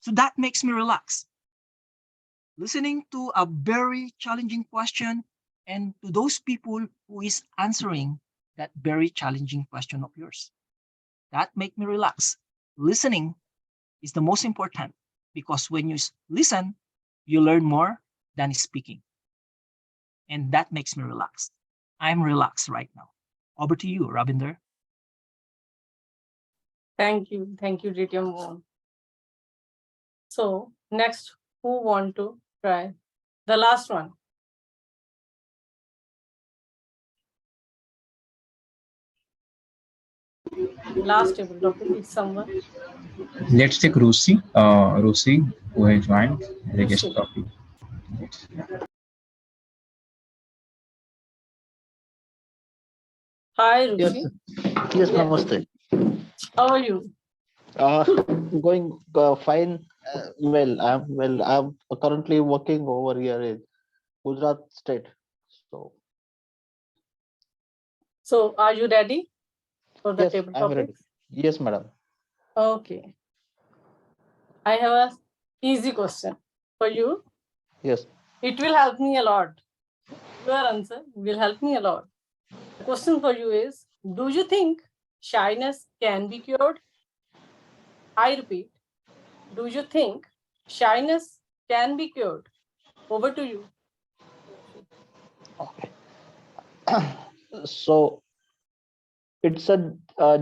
So that makes me relax. Listening to a very challenging question and to those people who is answering that very challenging question of yours. That makes me relax. Listening is the most important because when you listen, you learn more than speaking. And that makes me relax. I'm relaxed right now. Over to you, Ravinder. Thank you. Thank you, DTM one. So next, who want to try the last one? Last table topic is someone. Let's take Rusi. Rusi, who has joined the guest topic. Hi, Rusi. Yes, namaste. How are you? Going fine. I'm currently working over here in Gujarat state. So are you ready for the Yes, table I'm topic? ready. Yes, madam. Okay. I have a easy question for you. Yes. It will help me a lot. Your answer will help me a lot. The question for you is, do you think shyness can be cured? I repeat, do you think shyness can be cured? Over to you. So it's a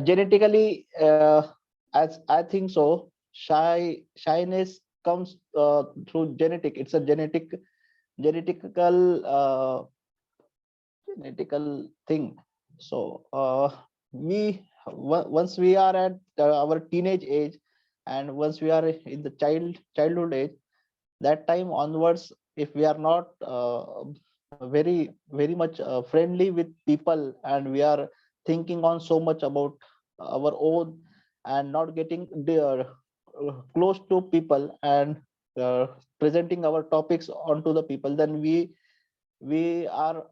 genetically, as I think so, shyness comes through genetic. It's a genetical thing. So once we are at our teenage age, and once we are in the childhood age, that time onwards, if we are not very much friendly with people, and we are thinking on so much about our own and not getting close to people and presenting our topics onto the people, then we are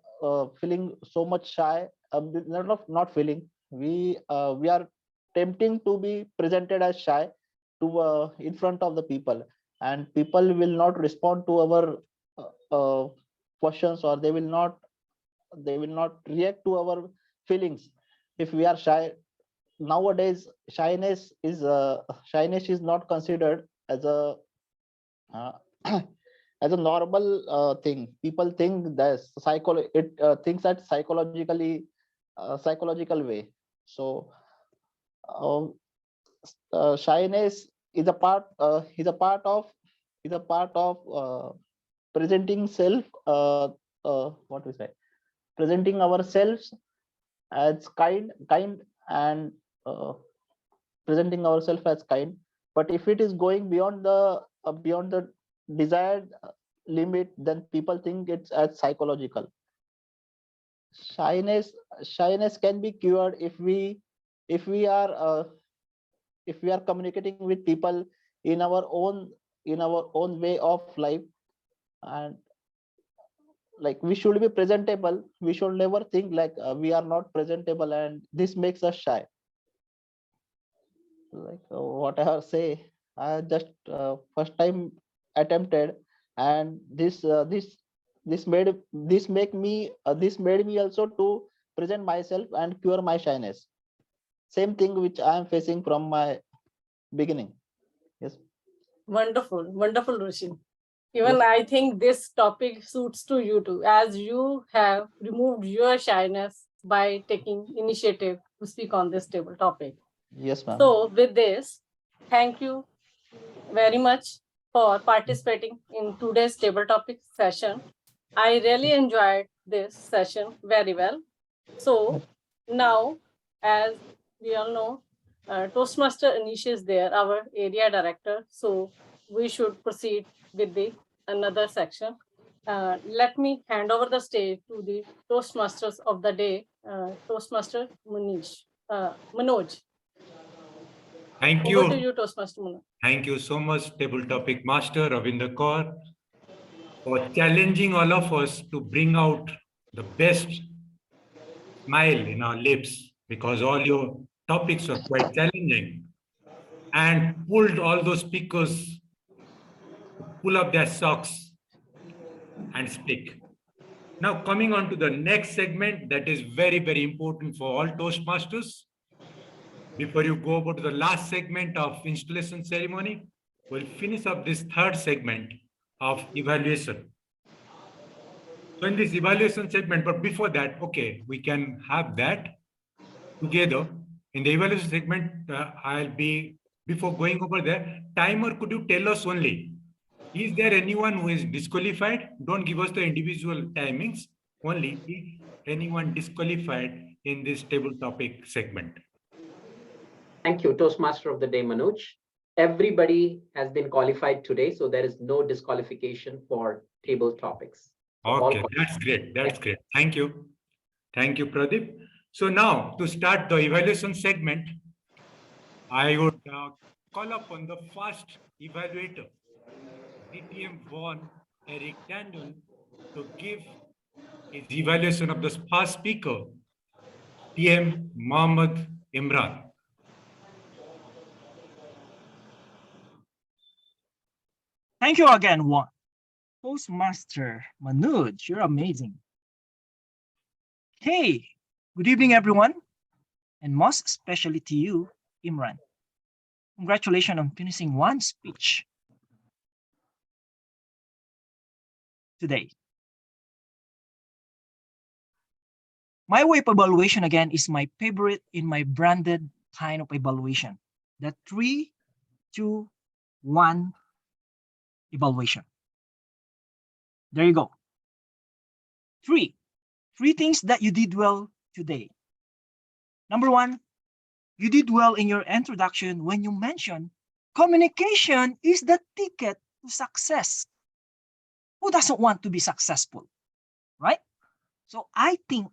feeling so much shy. Not feeling, we are tempting to be presented as shy to in front of the people, and people will not respond to our questions, or they will not react to our feelings if we are shy. Nowadays shyness is not considered as a uh, as a normal thing. People think that thinks that psychological way. So um, shyness is a part of presenting self what we say presenting ourselves as kind and uh, presenting ourselves as kind. But if it is going beyond the desired limit, then people think it's as psychological. Shyness can be cured if we are communicating with people in our own way of life. And like, we should be presentable. We should never think like we are not presentable and this makes us shy. Like whatever say, I just first time attempted, and this made me also to present myself and cure my shyness. Same thing which I am facing from my beginning. Yes. Wonderful, wonderful, Rishi. Even I think this topic suits to you too, as you have removed your shyness by taking initiative to speak on this table topic. Yes, ma'am. So with this, thank you very much for participating in today's table topic session. I really enjoyed this session very well. So now, as we all know, Toastmaster Aneesh is there, our area director. So we should proceed with the another section. Let me hand over the stage to the Toastmasters of the day, Toastmaster Manoj. Thank Over to you. you, Toastmaster Manoj. Thank you so much, Table Topic Master Ravinder Kaur, for challenging all of us to bring out the best smile in our lips, because all your topics are quite challenging, and pulled all those speakers to pull up their socks and speak. Now, coming on to the next segment that is very, very important for all Toastmasters. Before you go over to the last segment of installation ceremony, we'll finish up this third segment of evaluation. So in this evaluation segment, but before that, okay, we can have that together. In the evaluation segment, before going over there, timer, could you tell us only, is there anyone who is disqualified? Don't give us the individual timings, only is anyone disqualified in this table topic segment? Thank you, Toastmaster of the day, Manoj. Everybody has been qualified today, so there is no disqualification for table topics. Okay, that's great. That's great. Thank you. Thank you, Pradeep. So now, to start the evaluation segment, I would call upon the first evaluator, DTM Eric Daniel, to give his evaluation of the first speaker, TM Mohammed Imran. Thank you again, Juan. Toastmaster Manoj, you're amazing. Hey, good evening, everyone. And most especially to you, Imran. Congratulations on finishing one speech today. My way of evaluation, again, is my favorite in my branded kind of evaluation. The 3, 2, 1 evaluation. There you go. Three things that you did well today. Number 1, you did well in your introduction when you mentioned communication is the ticket to success. Who doesn't want to be successful, right? So I think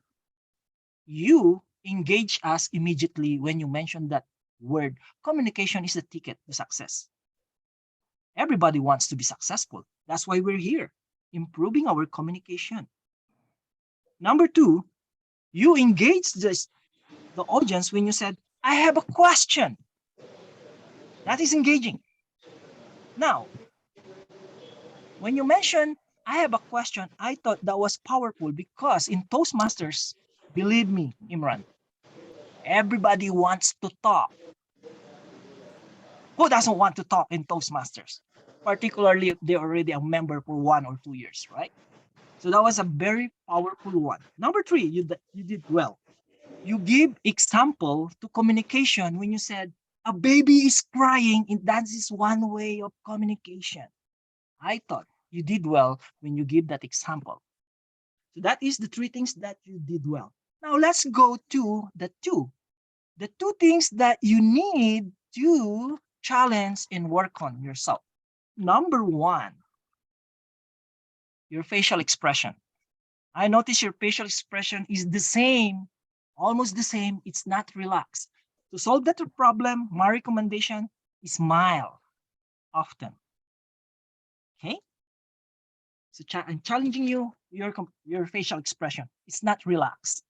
you engage us immediately when you mentioned that word. Communication is the ticket to success. Everybody wants to be successful. That's why we're here, improving our communication. Number 2, you engaged the audience when you said, I have a question. That is engaging. Now, when you mentioned, I have a question, I thought that was powerful because in Toastmasters, believe me, Imran, everybody wants to talk. Who doesn't want to talk in Toastmasters? Particularly if they're already a member for 1 or 2 years, right? So that was a very powerful one. Number 3, you did well. You give example to communication when you said, a baby is crying, and that is one way of communication. I thought you did well when you give that example. So that is the 3 things that you did well. Now let's go to the 2. The 2 things that you need to challenge and work on yourself. Number 1, your facial expression. I notice your facial expression is the same, almost the same. It's not relaxed. To solve that problem, my recommendation is smile often. Okay? So I'm challenging you, your facial expression. It's not relaxed.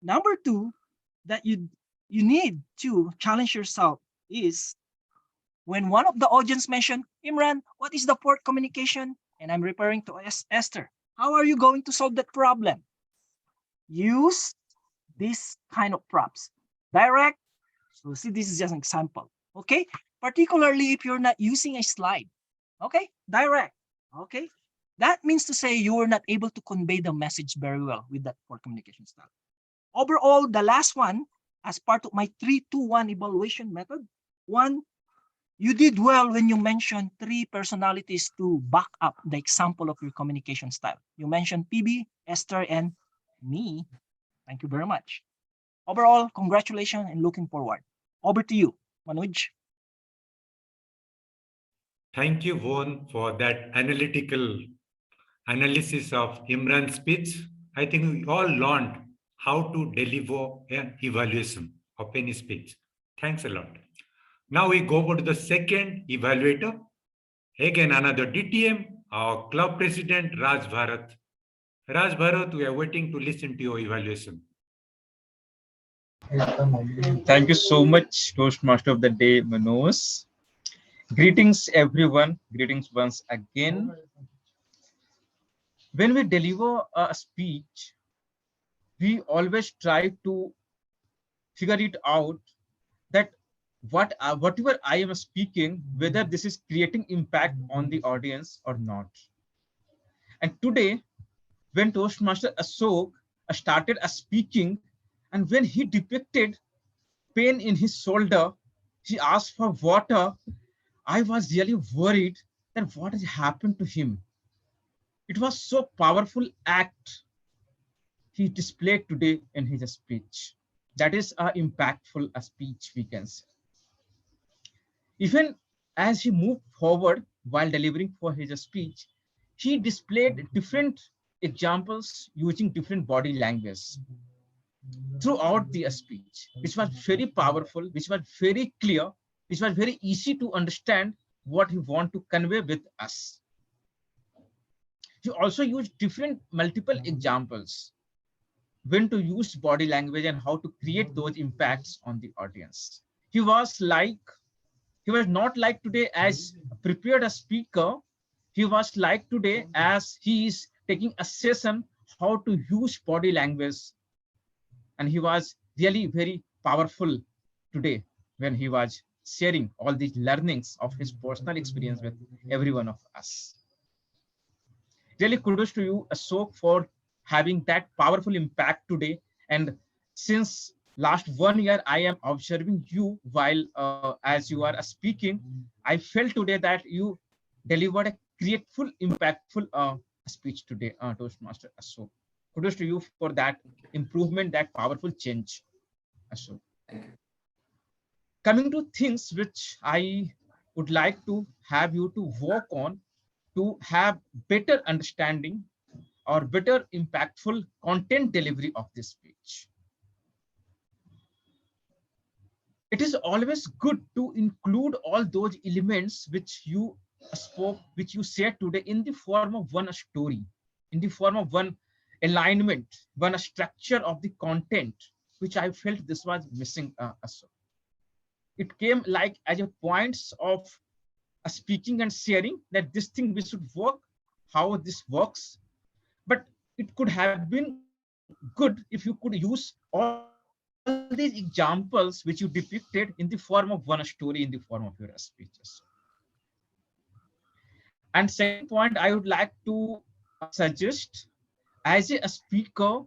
Number 2, that you need to challenge yourself is when one of the audience mentioned, Imran, what is the port communication? And I'm referring to Esther. How are you going to solve that problem? Use this kind of props. Direct. So see, this is just an example. Okay. Particularly if you're not using a slide. Okay. Direct. Okay. That means to say you were not able to convey the message very well with that port communication style. Overall, the last one, as part of my 3-2-1 evaluation method, 1, you did well when you mentioned 3 personalities to back up the example of your communication style. You mentioned PB, Esther, and me. Thank you very much. Overall, congratulations and looking forward. Over to you, Manoj. Thank you, Von, for that analytical analysis of Imran's speech. I think we all learned how to deliver an evaluation of any speech. Thanks a lot. Now we go over to the second evaluator. Again, another DTM, our club president, Raj Bharat. Raj Bharat, we are waiting to listen to your evaluation. Thank you so much, Toastmaster of the Day, Manoj. Greetings, everyone. Greetings once again. When we deliver a speech, we always try to figure it out that whatever I am speaking, whether this is creating impact on the audience or not. And today, when Toastmaster Ashok started speaking, and when he depicted pain in his shoulder, he asked for water. I was really worried that what has happened to him. It was so powerful act he displayed today in his speech. That is an impactful speech, we can say. Even as he moved forward while delivering for his speech, he displayed different examples using different body language throughout the speech, which was very powerful, which was very clear, which was very easy to understand what he want to convey with us. He also used different multiple examples when to use body language and how to create those impacts on the audience. He was not like today as prepared a speaker. He was like today as he is taking a session how to use body language. And he was really very powerful today when he was sharing all these learnings of his personal experience with every one of us. Really kudos to you, Ashok, for having that powerful impact today. And since last 1 year, I am observing you while as you are speaking, I felt today that you delivered a createful, impactful speech today, Toastmaster Ashok. Kudos to you for that improvement, that powerful change, Ashok. Thank you. Coming to things which I would like to have you to work on to have better understanding or better impactful content delivery of this speech. It is always good to include all those elements which you spoke, which you said today in the form of one story, in the form of one alignment, one structure of the content, which I felt this was missing. It came like as a points of speaking and sharing that this thing we should work, how this works. But it could have been good if you could use all those elements all these examples which you depicted in the form of one story in the form of your speeches. And second point, I would like to suggest as a speaker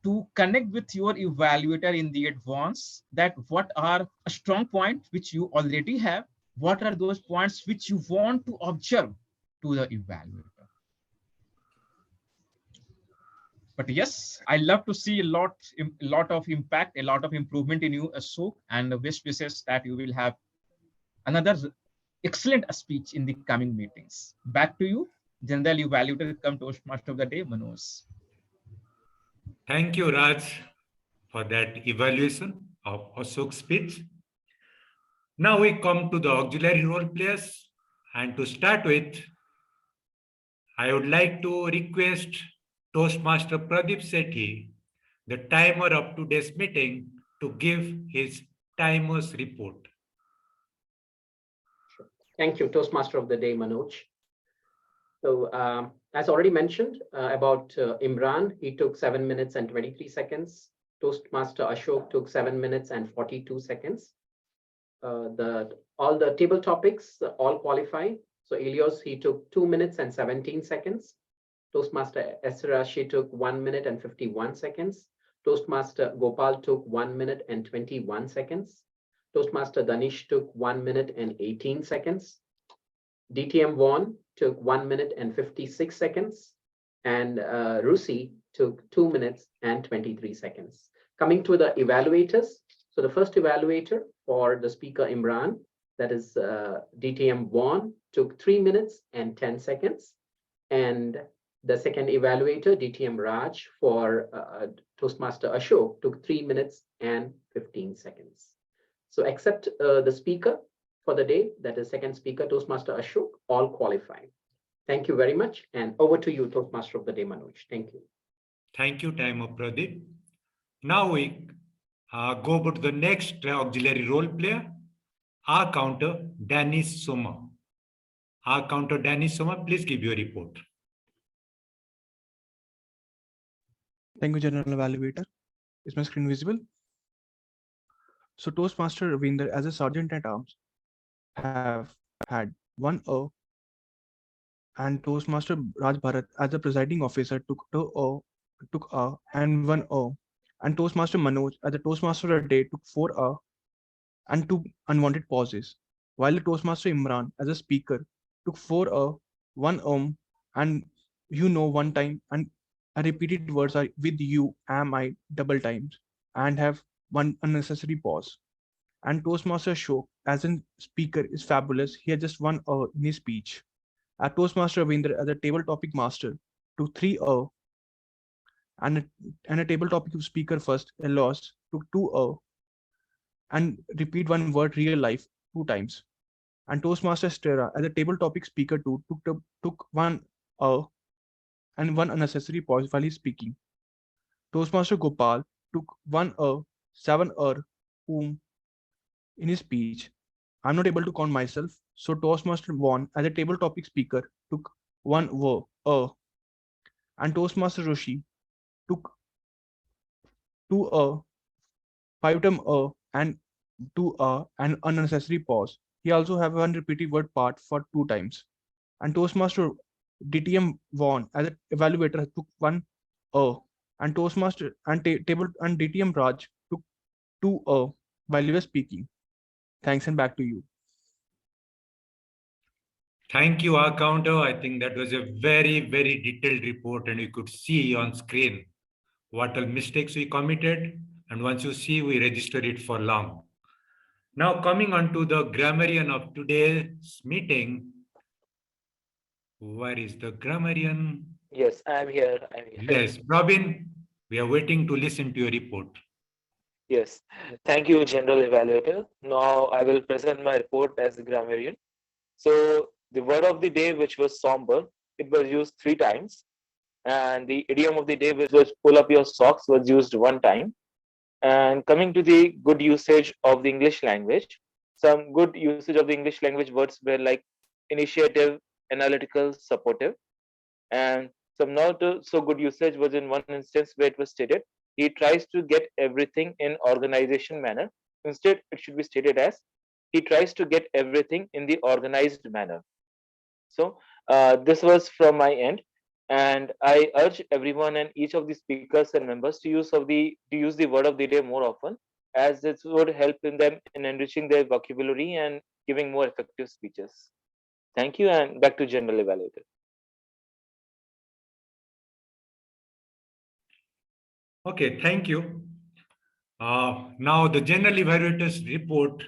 to connect with your evaluator in the advance, that what are a strong point which you already have, what are those points which you want to observe to the evaluator. But yes, I love to see a lot of impact, a lot of improvement in you, Ashok, and the best wishes that you will have another excellent speech in the coming meetings. Back to you, General Evaluator come Toastmaster of the Day, Manoj. Thank you, Raj, for that evaluation of Ashok's speech. Now we come to the auxiliary role players. And to start with, I would like to request Toastmaster Pradeep Shetty, the timer of today's meeting, to give his timer's report. Thank you, Toastmaster of the Day, Manoj. So as already mentioned about Imran, he took 7 minutes and 23 seconds. Toastmaster Ashok took 7 minutes and 42 seconds. All the table topics all qualify. So Elios, he took 2 minutes and 17 seconds. Toastmaster Esra, she took 1 minute and 51 seconds. Toastmaster Gopal took 1 minute and 21 seconds. Toastmaster Danish took 1 minute and 18 seconds. DTM Vaughn took 1 minute and 56 seconds. And Rusi took 2 minutes and 23 seconds. Coming to the evaluators. So the first evaluator for the speaker Imran, that is DTM Vaughn, took 3 minutes and 10 seconds. And the second evaluator, DTM Raj, for Toastmaster Ashok, took 3 minutes and 15 seconds. So except the speaker for the day, that is second speaker, Toastmaster Ashok, all qualified. Thank you very much. And over to you, Toastmaster of the Day, Manoj. Thank you. Thank you, timer Pradeep. Now we go to the next auxiliary role player, our counter, Danish Soma. Our counter, Danish Soma, please give your report. Thank you, General Evaluator. Is my screen visible? So Toastmaster Ravinder as a Sergeant at Arms have had 1 A, and Toastmaster Raj Bharat as a presiding officer took A and 1 A, and Toastmaster Manoj as a Toastmaster of the Day took 4 A and 2 unwanted pauses, while the Toastmaster Imran as a speaker took 4 A, 1 and 1 time, and repeated words are with you, am I double times, and have 1 unnecessary pause. And Toastmaster Ashok as a speaker is fabulous. He had just 1 A in his speech. Toastmaster Ravinder as a table topic master took 3 A, and a table topic speaker first, a loss, took 2 A, and repeat 1 word real life 2 times. And Toastmaster Stera as a table topic speaker 2 took 1 A and 1 unnecessary pause while he's speaking. Toastmaster Gopal took 1 A, 7 in his speech. I'm not able to count myself, so Toastmaster Vaughn as a table topic speaker took 1 A, and Toastmaster Roshi took 2 A, 5 time A, and 2 A, and unnecessary pause. He also have 1 repeated word part for 2 times. And Toastmaster DTM Vaughn as an evaluator took 1 A, and Toastmaster and table and DTM Raj took 2 A while he was speaking. Thanks, and back to you. Thank you, our counter. I think that was a very, very detailed report, and you could see on screen what all mistakes we committed. And once you see, we register it for long. Now coming on to the grammarian of today's meeting. Where is the grammarian? Yes, I'm here. Yes, Praveen, we are waiting to listen to your report. Yes, thank you, General Evaluator. Now I will present my report as the grammarian. So the word of the day, which was somber, it was used 3 times. And the idiom of the day, which was pull up your socks, was used 1 time. And coming to the good usage of the English language, some good usage of the English language words were like initiative, analytical, supportive. And some not so good usage was in one instance where it was stated, he tries to get everything in organization manner. Instead, it should be stated as he tries to get everything in the organized manner. So this was from my end, and I urge everyone and each of the speakers and members to use the word of the day more often, as this would help in them in enriching their vocabulary and giving more effective speeches. Thank you, and back to General Evaluator. Okay, thank you. Now the general evaluators report.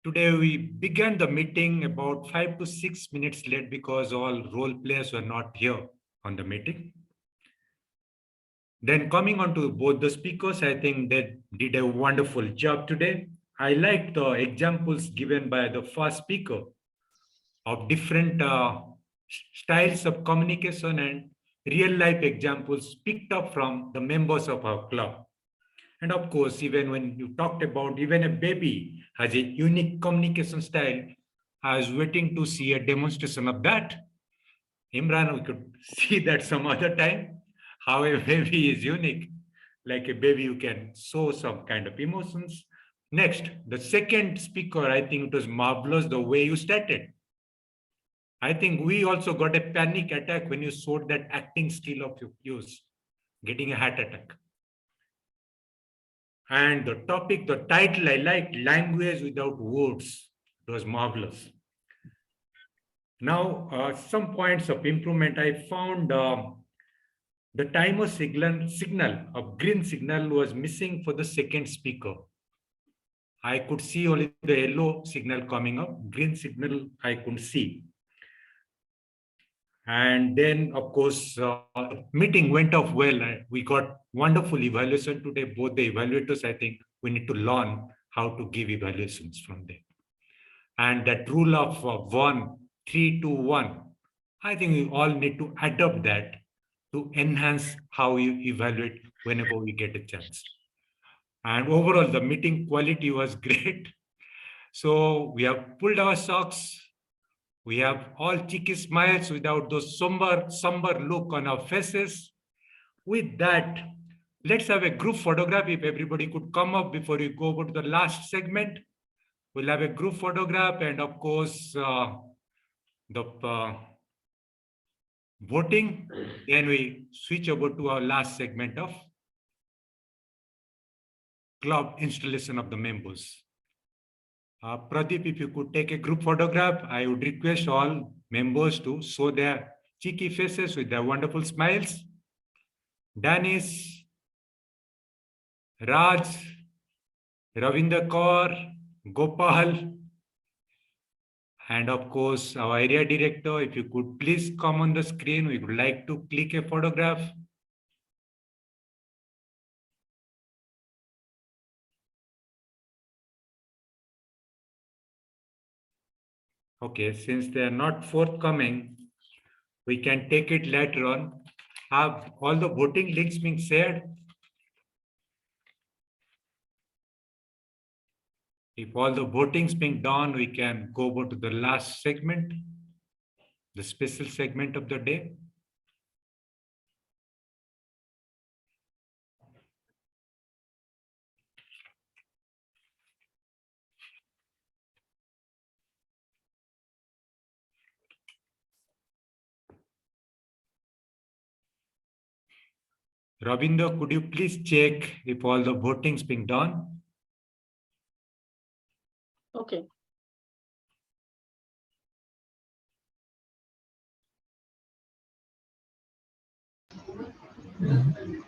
Today we began the meeting about 5 to 6 minutes late because all role players were not here on the meeting. Then coming on to both the speakers, I think they did a wonderful job today. I like the examples given by the first speaker of different styles of communication and real life examples picked up from the members of our club. And of course, even when you talked about even a baby has a unique communication style, I was waiting to see a demonstration of that. Imran, we could see that some other time, how a baby is unique. Like a baby, you can show some kind of emotions. Next, the second speaker, I think it was marvelous the way you started. I think we also got a panic attack when you showed that acting skill of yours, getting a heart attack. And the topic, the title, I liked language without words. It was marvelous. Now, some points of improvement. I found the timer signal of green signal was missing for the second speaker. I could see only the yellow signal coming up. Green signal I couldn't see. And then, of course, meeting went off well. We got wonderful evaluation today. Both the evaluators, I think we need to learn how to give evaluations from them. And that rule of 1, 3, 2, 1, I think we all need to adopt that to enhance how we evaluate whenever we get a chance. And overall, the meeting quality was great. So we have pulled our socks. We have all cheeky smiles without those somber look on our faces. With that, let's have a group photograph. If everybody could come up before we go over to the last segment. We'll have a group photograph and of course, the voting. Then we switch over to our last segment of club installation of the members. Pradeep, if you could take a group photograph, I would request all members to show their cheeky faces with their wonderful smiles. Danish, Raj, Ravinder Kaur, Gopal, and of course, our area director, if you could please come on the screen, we would like to click a photograph. Okay, since they are not forthcoming, we can take it later on. Have all the voting links being shared? If all the voting's being done, we can go over to the last segment, the special segment of the day. Ravinder, could you please check if all the voting's being done? Okay.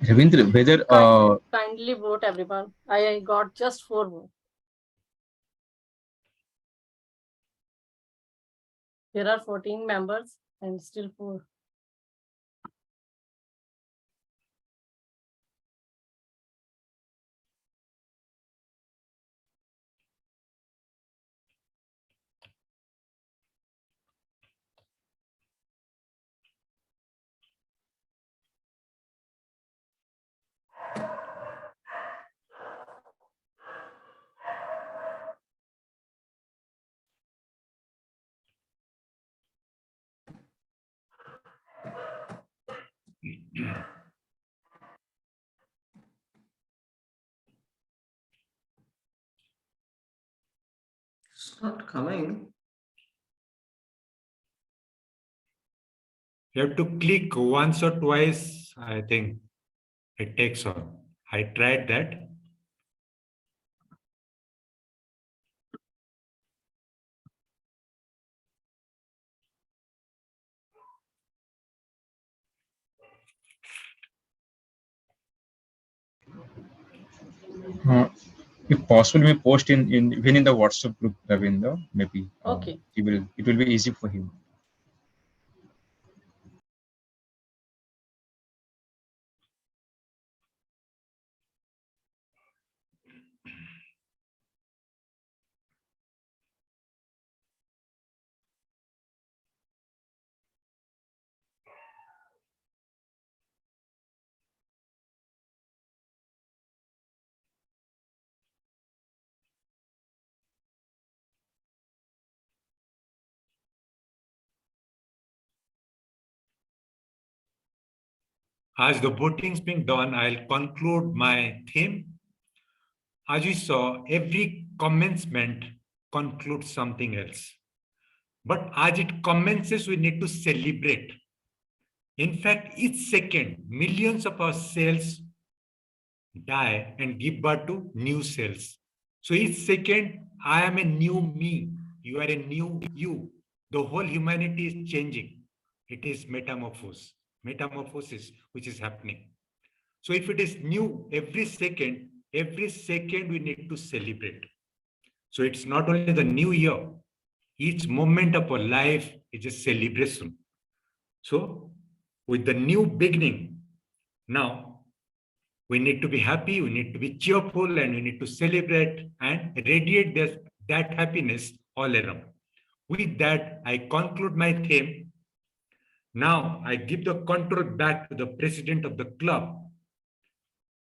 Ravinder, whether Kindly vote, everyone. I got just 4 votes. There are 14 members and still 4. It's not coming. You have to click once or twice, I think it takes on. I tried that. If possible, may post in even in the WhatsApp group, Ravinder. Maybe Okay. it will be easy for him. As the voting's being done, I'll conclude my theme. As you saw, every commencement concludes something else. But as it commences, we need to celebrate. In fact, each second, millions of our cells die and give birth to new cells. So each second, I am a new me. You are a new you. The whole humanity is changing. It is metamorphosis, which is happening. So if it is new every second we need to celebrate. So it's not only the new year, each moment of our life is a celebration. So with the new beginning, now we need to be happy, we need to be cheerful, and we need to celebrate and radiate that happiness all around. With that, I conclude my theme. Now I give the control back to the president of the club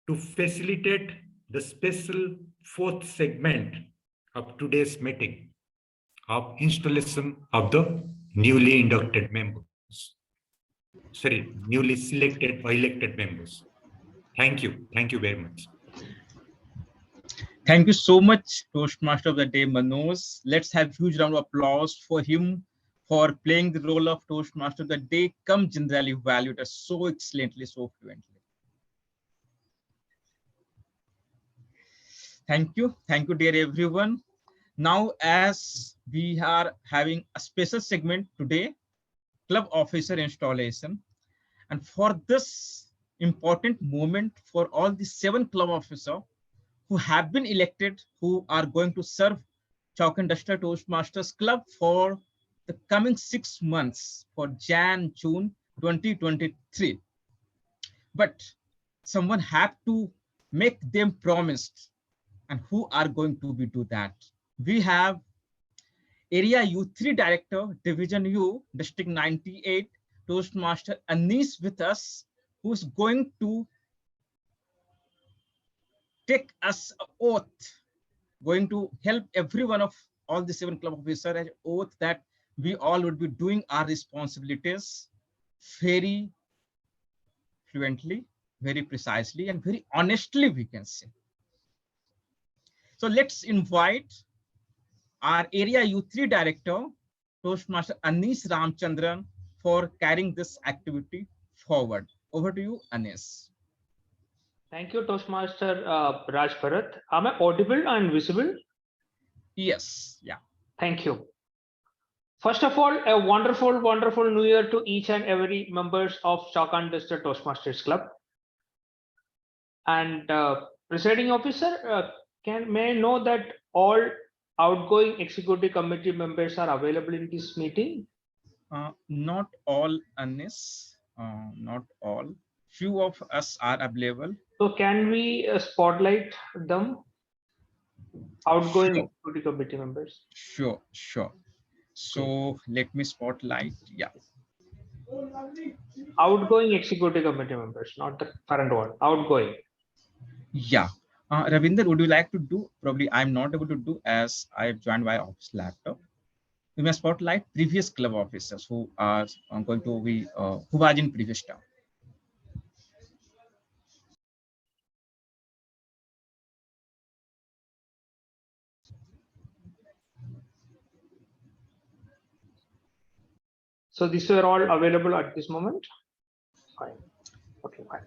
to facilitate the special fourth segment of today's meeting of installation of the newly inducted members. Sorry, newly selected or elected members. Thank you. Thank you very much. Thank you so much, Toastmaster of the Day, Manoj. Let's have huge round of applause for him for playing the role of Toastmaster of the Day, come generally valued as so excellently, so fluently. Thank you, dear everyone. Now, as we are having a special segment today, club officer installation, and for this important moment for all the 7 club officers who have been elected, who are going to serve Chalk and Duster Toastmasters Club for the coming 6 months for June 2023. But someone have to make them promised, and who are going to be do that? We have Area U3 Director, Division U, District 98, Toastmaster Aneesh with us, who's going to take us an oath, going to help every one of all the 7 club officers an oath that we all would be doing our responsibilities very fluently, very precisely, and very honestly, we can say. So let's invite our Area U3 Director, Toastmaster Aneesh Ramachandran, for carrying this activity forward. Over to you, Aneesh. Thank you, Toastmaster Raj Bharat. Am I audible and visible? Yes, yeah. Thank you. First of all, a wonderful, wonderful New Year to each and every members of Chalk and Duster Toastmasters Club. And presiding officer, may I know that all outgoing executive committee members are available in this meeting? Not all, Aneesh. Not all. Few of us are available. So can we spotlight them? Outgoing executive committee members. Sure. So let me spotlight. Yeah. Outgoing executive committee members, not the current one. Outgoing. Yeah. Ravinder, would you like to do? Probably I'm not able to do as I've joined my office laptop. We may spotlight previous club officers who are going to be who was in previous term. So these were all available at this moment. Fine. Okay, fine.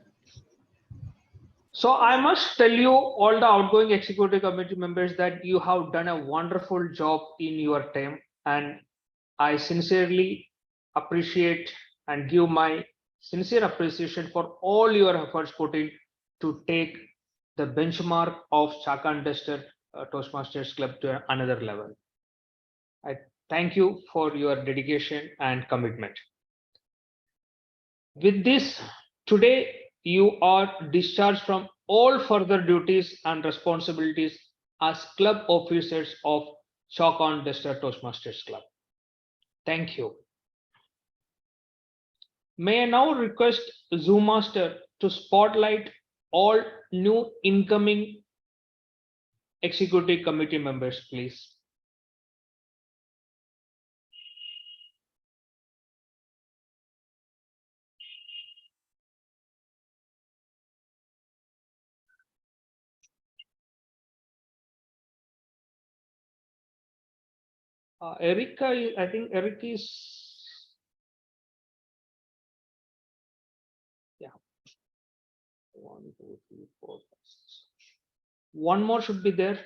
So I must tell you, all the outgoing executive committee members, that you have done a wonderful job in your time, and I sincerely appreciate and give my sincere appreciation for all your efforts put in to take the benchmark of Chalk and Duster Toastmasters Club to another level. I thank you for your dedication and commitment. With this, today you are discharged from all further duties and responsibilities as club officers of Chalk and Duster Toastmasters Club. Thank you. May I now request Zoom Master to spotlight all new incoming executive committee members, please. Erica, I think Eric is, yeah. 1, 2, 3, 4, 5, 6. One more should be there.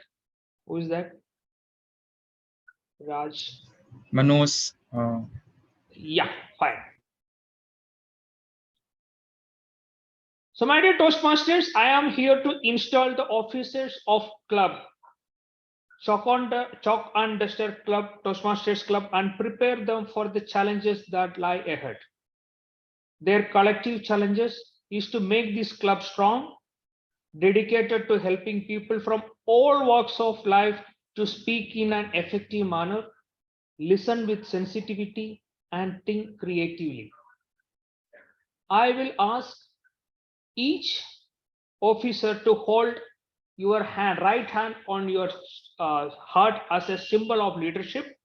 Who is that? Raj. Manoj. Yeah, fine. So my dear Toastmasters, I am here to install the officers of club, Chalk and Duster Club, Toastmasters Club, and prepare them for the challenges that lie ahead. Their collective challenges is to make this club strong, dedicated to helping people from all walks of life to speak in an effective manner, listen with sensitivity, and think creatively. I will ask each officer to hold your right hand on your heart as a symbol of leadership,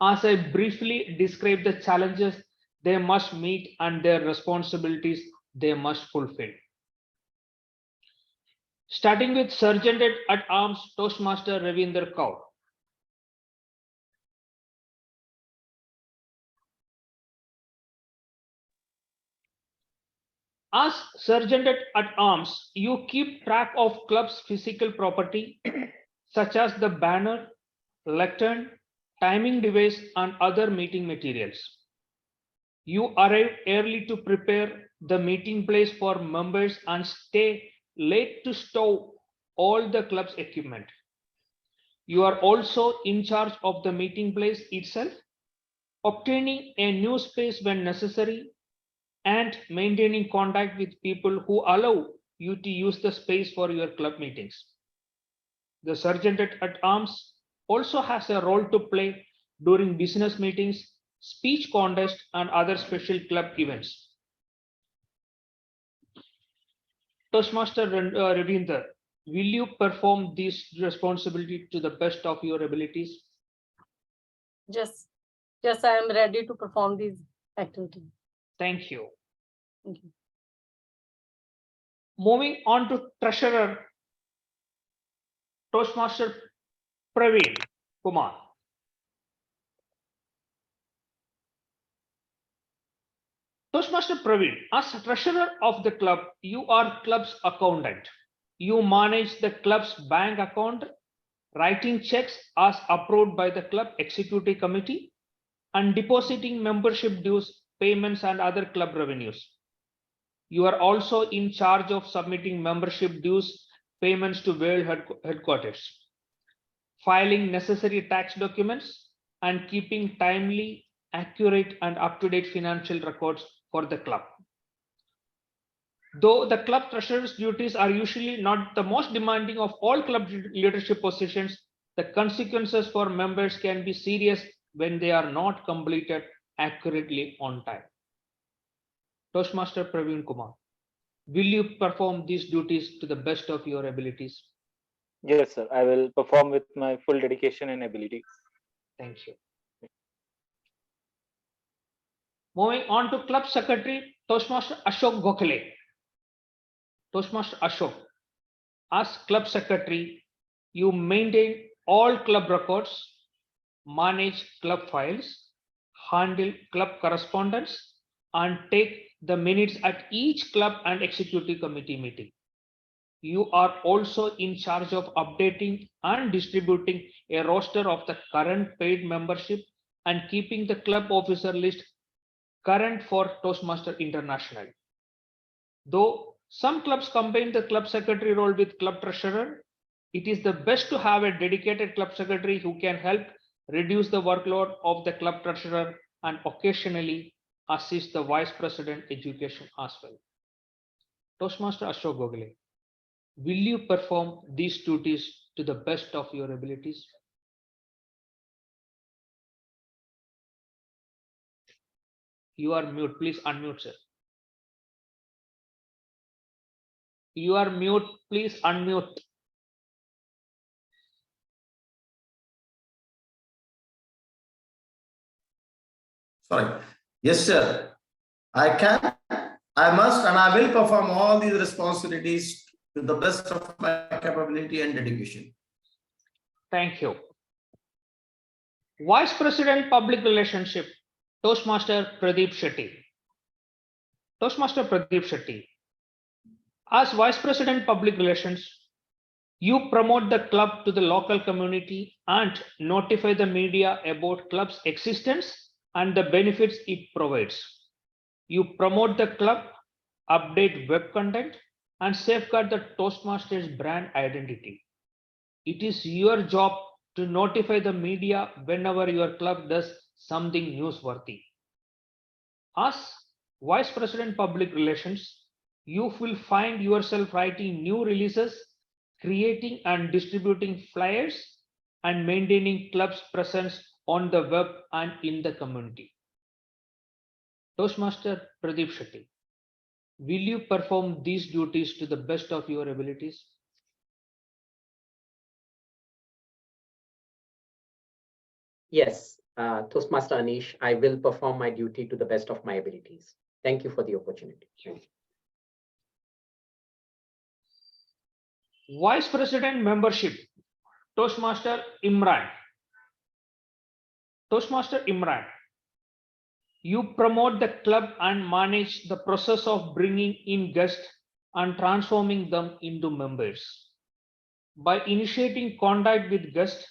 as I briefly describe the challenges they must meet and their responsibilities they must fulfill. Starting with Sergeant at Arms Toastmaster Ravinder Kaur. As Sergeant at Arms, you keep track of club's physical property, such as the banner, lectern, timing device, and other meeting materials. You arrive early to prepare the meeting place for members and stay late to stow all the club's equipment. You are also in charge of the meeting place itself, obtaining a new space when necessary, and maintaining contact with people who allow you to use the space for your club meetings. The Sergeant at Arms also has a role to play during business meetings, speech contest, and other special club events. Toastmaster Ravinder, will you perform this responsibility to the best of your abilities? Yes, I am ready to perform these activities. Thank you. Thank you. Moving on to Treasurer Toastmaster Praveen Kumar. Toastmaster Praveen, as treasurer of the club, you are club's accountant. You manage the club's bank account, writing checks as approved by the club executive committee, and depositing membership dues, payments, and other club revenues. You are also in charge of submitting membership dues payments to world headquarters, filing necessary tax documents, and keeping timely, accurate, and up-to-date financial records for the club. Though the club treasurer's duties are usually not the most demanding of all club leadership positions, the consequences for members can be serious when they are not completed accurately on time. Toastmaster Praveen Kumar, will you perform these duties to the best of your abilities? Yes, sir. I will perform with my full dedication and ability. Thank you. Moving on to Club Secretary, Toastmaster Ashok Gokhale. Toastmaster Ashok, as Club Secretary, you maintain all club records, manage club files, handle club correspondence, and take the minutes at each club and executive committee meeting. You are also in charge of updating and distributing a roster of the current paid membership and keeping the club officer list current for Toastmaster International. Though some clubs combine the club secretary role with club treasurer, it is the best to have a dedicated club secretary who can help reduce the workload of the club treasurer and occasionally assist the vice president education as well. Toastmaster Ashok Gokhale, will you perform these duties to the best of your abilities? You are mute. Please unmute, sir. You are mute. Please unmute. Sorry. Yes, sir. I can, I must, and I will perform all these responsibilities to the best of my capability and dedication. Thank you. Vice President Public Relationship, Toastmaster Pradeep Shetty. Toastmaster Pradeep Shetty. As Vice President Public Relations, you promote the club to the local community and notify the media about club's existence and the benefits it provides. You promote the club, update web content, and safeguard the Toastmasters brand identity. It is your job to notify the media whenever your club does something newsworthy. As Vice President Public Relations, you will find yourself writing new releases, creating and distributing flyers, and maintaining club's presence on the web and in the community. Toastmaster Pradeep Shetty, will you perform these duties to the best of your abilities? Yes, Toastmaster Aneesh, I will perform my duty to the best of my abilities. Thank you for the opportunity. Vice President Membership, Toastmaster Imran. Toastmaster Imran, you promote the club and manage the process of bringing in guests and transforming them into members. By initiating contact with guests,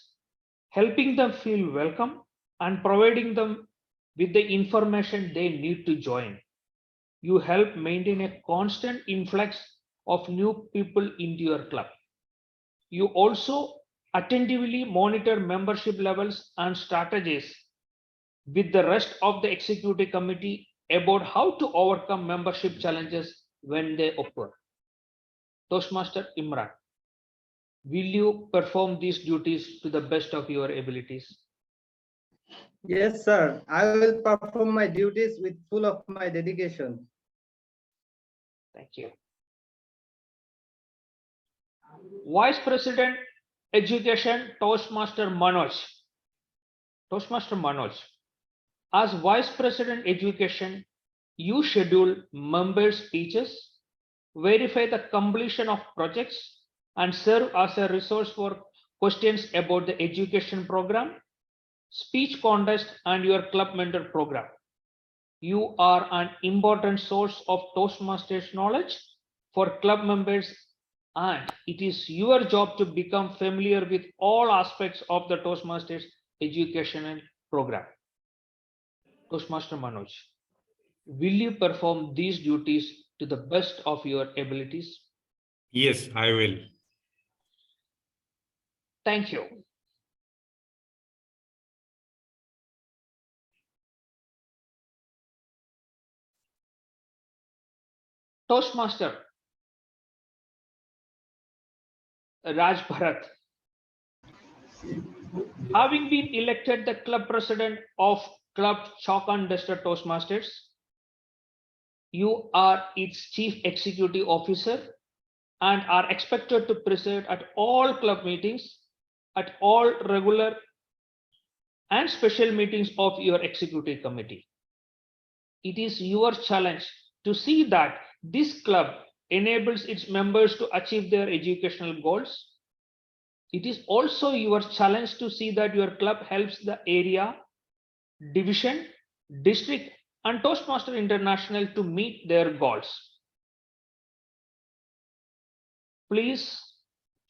helping them feel welcome, and providing them with the information they need to join, you help maintain a constant influx of new people into your club. You also attentively monitor membership levels and strategies with the rest of the executive committee about how to overcome membership challenges when they occur. Toastmaster Imran, will you perform these duties to the best of your abilities? Yes, sir. I will perform my duties with full of my dedication. Thank you. Vice President Education, Toastmaster Manoj. Toastmaster Manoj, as Vice President Education, you schedule member speeches, verify the completion of projects, and serve as a resource for questions about the education program, speech contest, and your club mentor program. You are an important source of Toastmasters knowledge for club members, and it is your job to become familiar with all aspects of the Toastmasters educational program. Toastmaster Manoj, will you perform these duties to the best of your abilities? Yes, I will. Thank you. Toastmaster Raj Bharat, having been elected the club president of Club Chalk and Duster Toastmasters, you are its chief executive officer and are expected to preside at all club meetings, at all regular and special meetings of your executive committee. It is your challenge to see that this club enables its members to achieve their educational goals. It is also your challenge to see that your club helps the area, division, district, and Toastmaster International to meet their goals. Please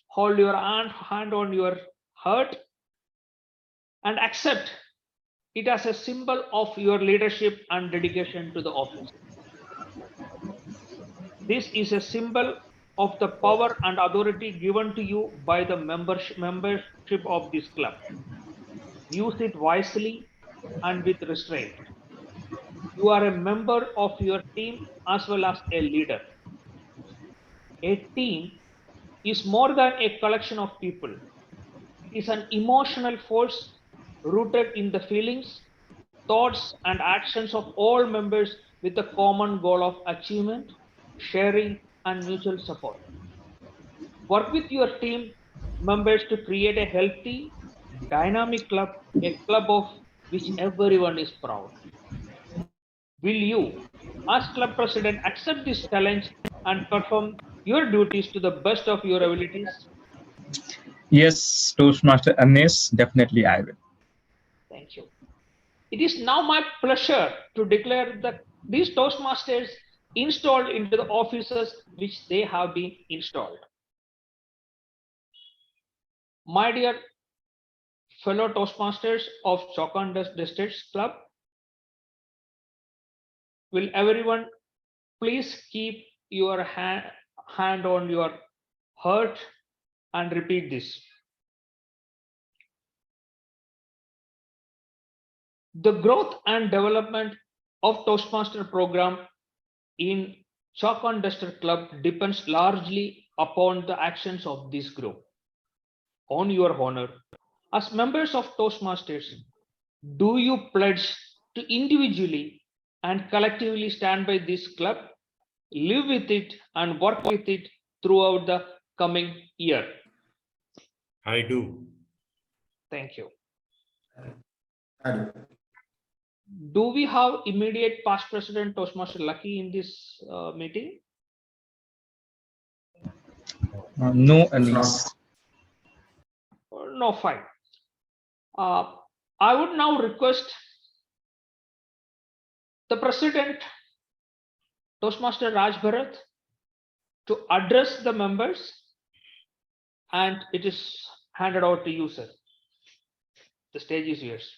hold your hand on your heart and accept it as a symbol of your leadership and dedication to the office. This is a symbol of the power and authority given to you by the membership of this club. Use it wisely and with restraint. You are a member of your team as well as a leader. A team is more than a collection of people. It is an emotional force rooted in the feelings, thoughts, and actions of all members with a common goal of achievement, sharing, and mutual support. Work with your team members to create a healthy, dynamic club, a club of which everyone is proud. Will you, as club president, accept this challenge and perform your duties to the best of your abilities? Yes, Toastmaster Aneesh, definitely I will. Thank you. It is now my pleasure to declare that these Toastmasters installed into the offices which they have been installed. My dear fellow Toastmasters of Chalk and Dusters Club, will everyone please keep your hand on your heart and repeat this. The growth and development of Toastmaster program in Chalk and Duster Club depends largely upon the actions of this group. On your honor, as members of Toastmasters, do you pledge to individually and collectively stand by this club, live with it, and work with it throughout the coming year? I do. Thank you. I do. Do we have immediate past president Toastmaster Lucky in this meeting? No, Aneesh. No, fine. I would now request the president, Toastmaster Raj Bharat, to address the members, and it is handed over to you, sir. The stage is yours.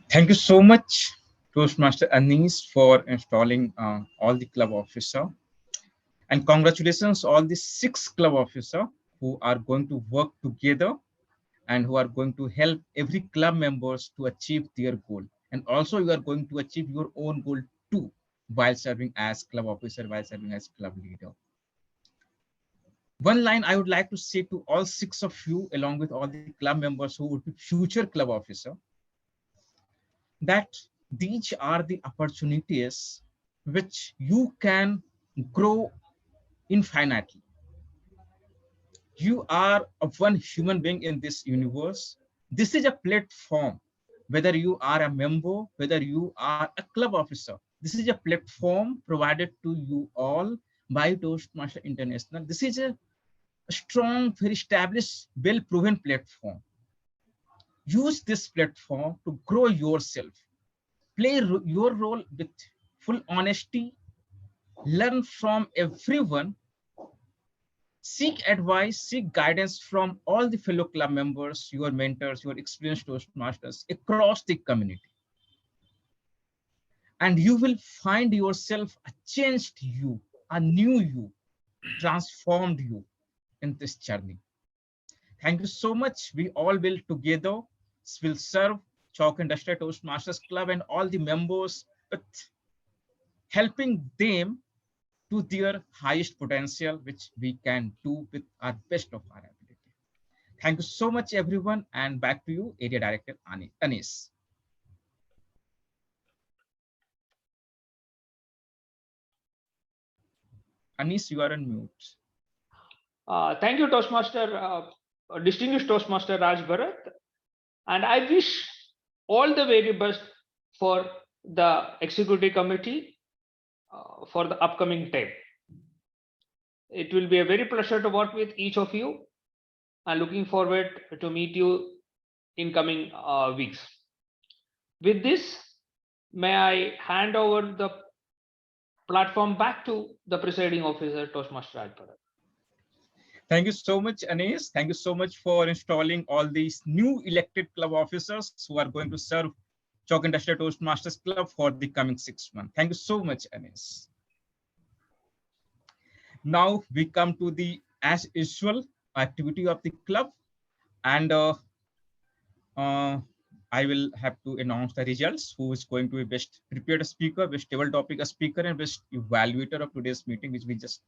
Thank you so much, Toastmaster Aneesh, for installing all the club officer. And congratulations all the 6 club officers who are going to work together and who are going to help every club members to achieve their goal. And also you are going to achieve your own goal too, while serving as club officer, while serving as club leader. One line I would like to say to all 6 of you, along with all the club members who would be future club officer, that these are the opportunities which you can grow infinitely. You are one human being in this universe. This is a platform, whether you are a member, whether you are a club officer. This is a platform provided to you all by Toastmaster International. This is a strong, very established, well-proven platform. Use this platform to grow yourself. Play your role with full honesty. Learn from everyone. Seek advice, seek guidance from all the fellow club members, your mentors, your experienced Toastmasters across the community. And you will find yourself a changed you, a new you, transformed you in this journey. Thank you so much. We all will together will serve Chalk and Duster Toastmasters Club and all the members with helping them to their highest potential, which we can do with our best of our ability. Thank you so much, everyone. And back to you, Area Director Aneesh. Aneesh, you are on mute. Thank you, Toastmaster, distinguished Toastmaster Raj Bharat. And I wish all the very best for the executive committee for the upcoming time. It will be a very pleasure to work with each of you. I'm looking forward to meet you in coming weeks. With this, may I hand over the platform back to the presiding officer, Toastmaster Raj Bharat. Thank you so much, Aneesh. Thank you so much for installing all these new elected club officers who are going to serve Chalk and Duster Toastmasters Club for the coming 6 months. Thank you so much, Aneesh. Now we come to the, as usual, activity of the club, and I will have to announce the results. Who is going to be best prepared speaker, best table topic speaker, and best evaluator of today's meeting, which we just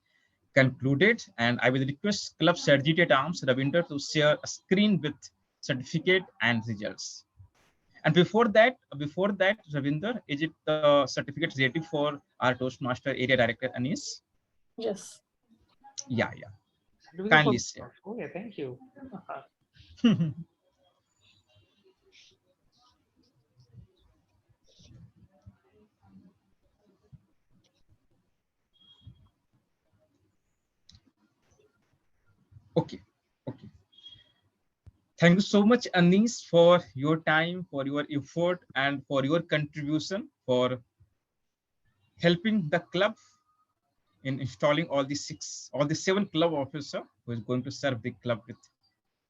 concluded. And I will request Club Secretary at Arms Ravinder to share a screen with certificate and results. And before that, Ravinder, is it the certificate ready for our Toastmaster Area Director Aneesh? Yes. Yeah. Kindly share. Okay, thank you. Okay. Thank you so much, Aneesh, for your time, for your effort, and for your contribution for helping the club in installing all the 7 club officers who is going to serve the club with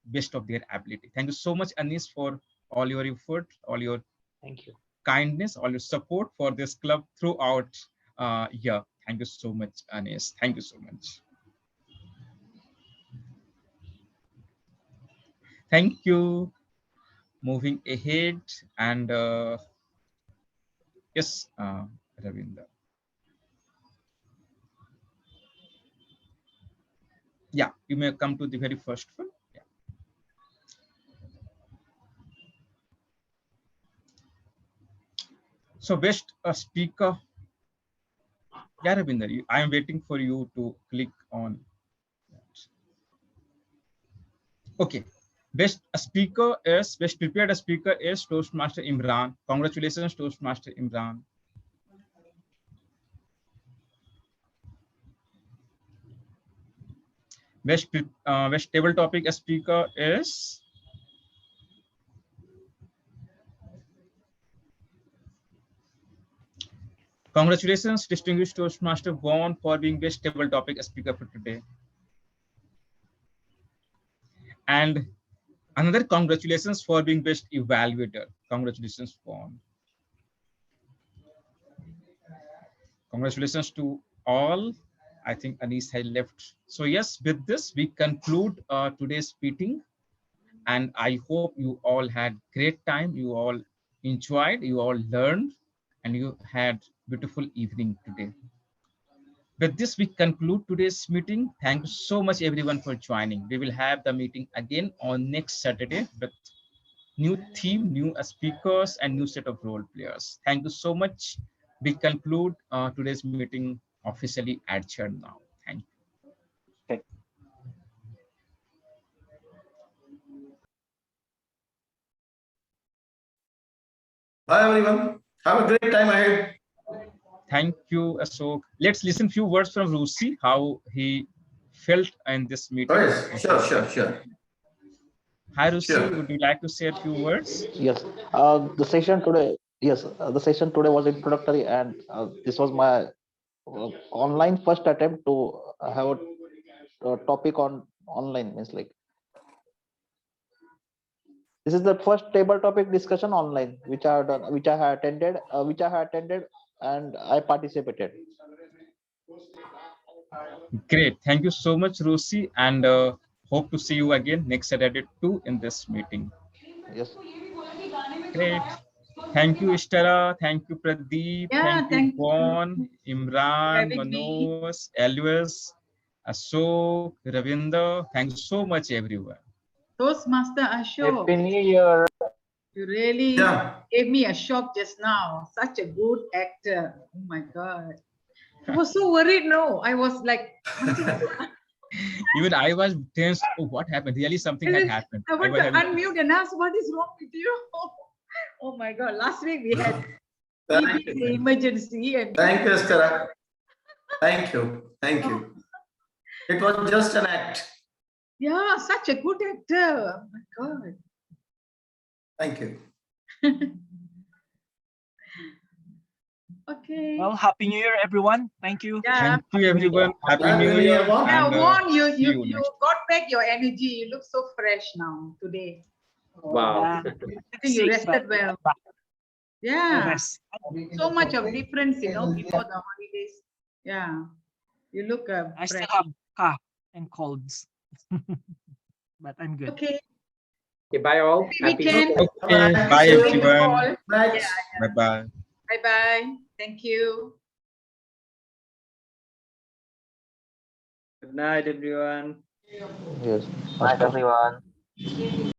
best of their ability. Thank you so much, Aneesh, for all your effort, all your kindness, all your support for this club throughout year. Thank you so much, Aneesh. Thank you so much. Thank you. Moving ahead, and yes, Ravinder. Yeah, you may come to the very first one. Yeah. So best speaker. Yeah, Ravinder, I am waiting for you to click on that. Okay. Best prepared speaker is Toastmaster Imran. Congratulations, Toastmaster Imran. Best table topic speaker is congratulations, distinguished Toastmaster Vaughn, for being best table topic speaker for today. And another congratulations for being best evaluator. Congratulations, Vaughn. Congratulations to all. I think Aneesh had left. So yes, with this, we conclude today's meeting. And I hope you all had great time. You all enjoyed, you all learned, and you had beautiful evening today. With this, we conclude today's meeting. Thank you so much, everyone, for joining. We will have the meeting again on next Saturday with new theme, new speakers, and new set of role players. Thank you so much. We conclude today's meeting officially adjourned now. Thank you. Bye, everyone. Have a great time ahead. Thank you, Ashok. Let's listen few words from Rusi, how he felt in this meeting. Oh, yes. Sure. Hi, Rusi. Sure. Would you like to say a few words? Yes. The session today. Yes, the session today was introductory, and this was my online first attempt to have a topic on online. Means like this is the first table topic discussion online, which I have done, which I have attended, and I participated. Great. Thank you so much, Rusi, and hope to see you again next Saturday too in this meeting. Yes. Great. Thank you, Ishtara. Thank you, Pradeep. Yeah, thank you, Vaughn, Imran, having me. Manoj, Elvis, Ashok, Ravinder. Thank you so much, everyone. Toastmaster Ashok. Happy New Year. You really gave me a shock just now. Such a good actor. Oh my God. I was so worried. No, I was like, even I was tense. Oh, what happened? Really, something had happened. I want to unmute and ask, what is wrong with you? Oh my God. Last week we had the emergency. And Thank you, Esther. Thank you. It was just an act. yeah, such a good actor. Oh my God. Thank you. Okay. Well, Happy New Year, everyone. Thank you. Yeah. Thank you, everyone. Happy Happy New New Year. Year, Juan. Yeah, And, Juan, see you you next. got back your energy. You look so fresh now today. Wow. Yeah, I think you sick, but rested well. back. Yeah. Rest. So much of difference, before the holidays. Yeah. You look I still fresh. have cough and colds, but I'm good. Okay. Okay, bye all. Happy Happy weekend. Okay, Bye. bye, See you. everyone. Right. Bye-bye. Bye-bye. Thank you. Good night, everyone. Yes. Night, everyone.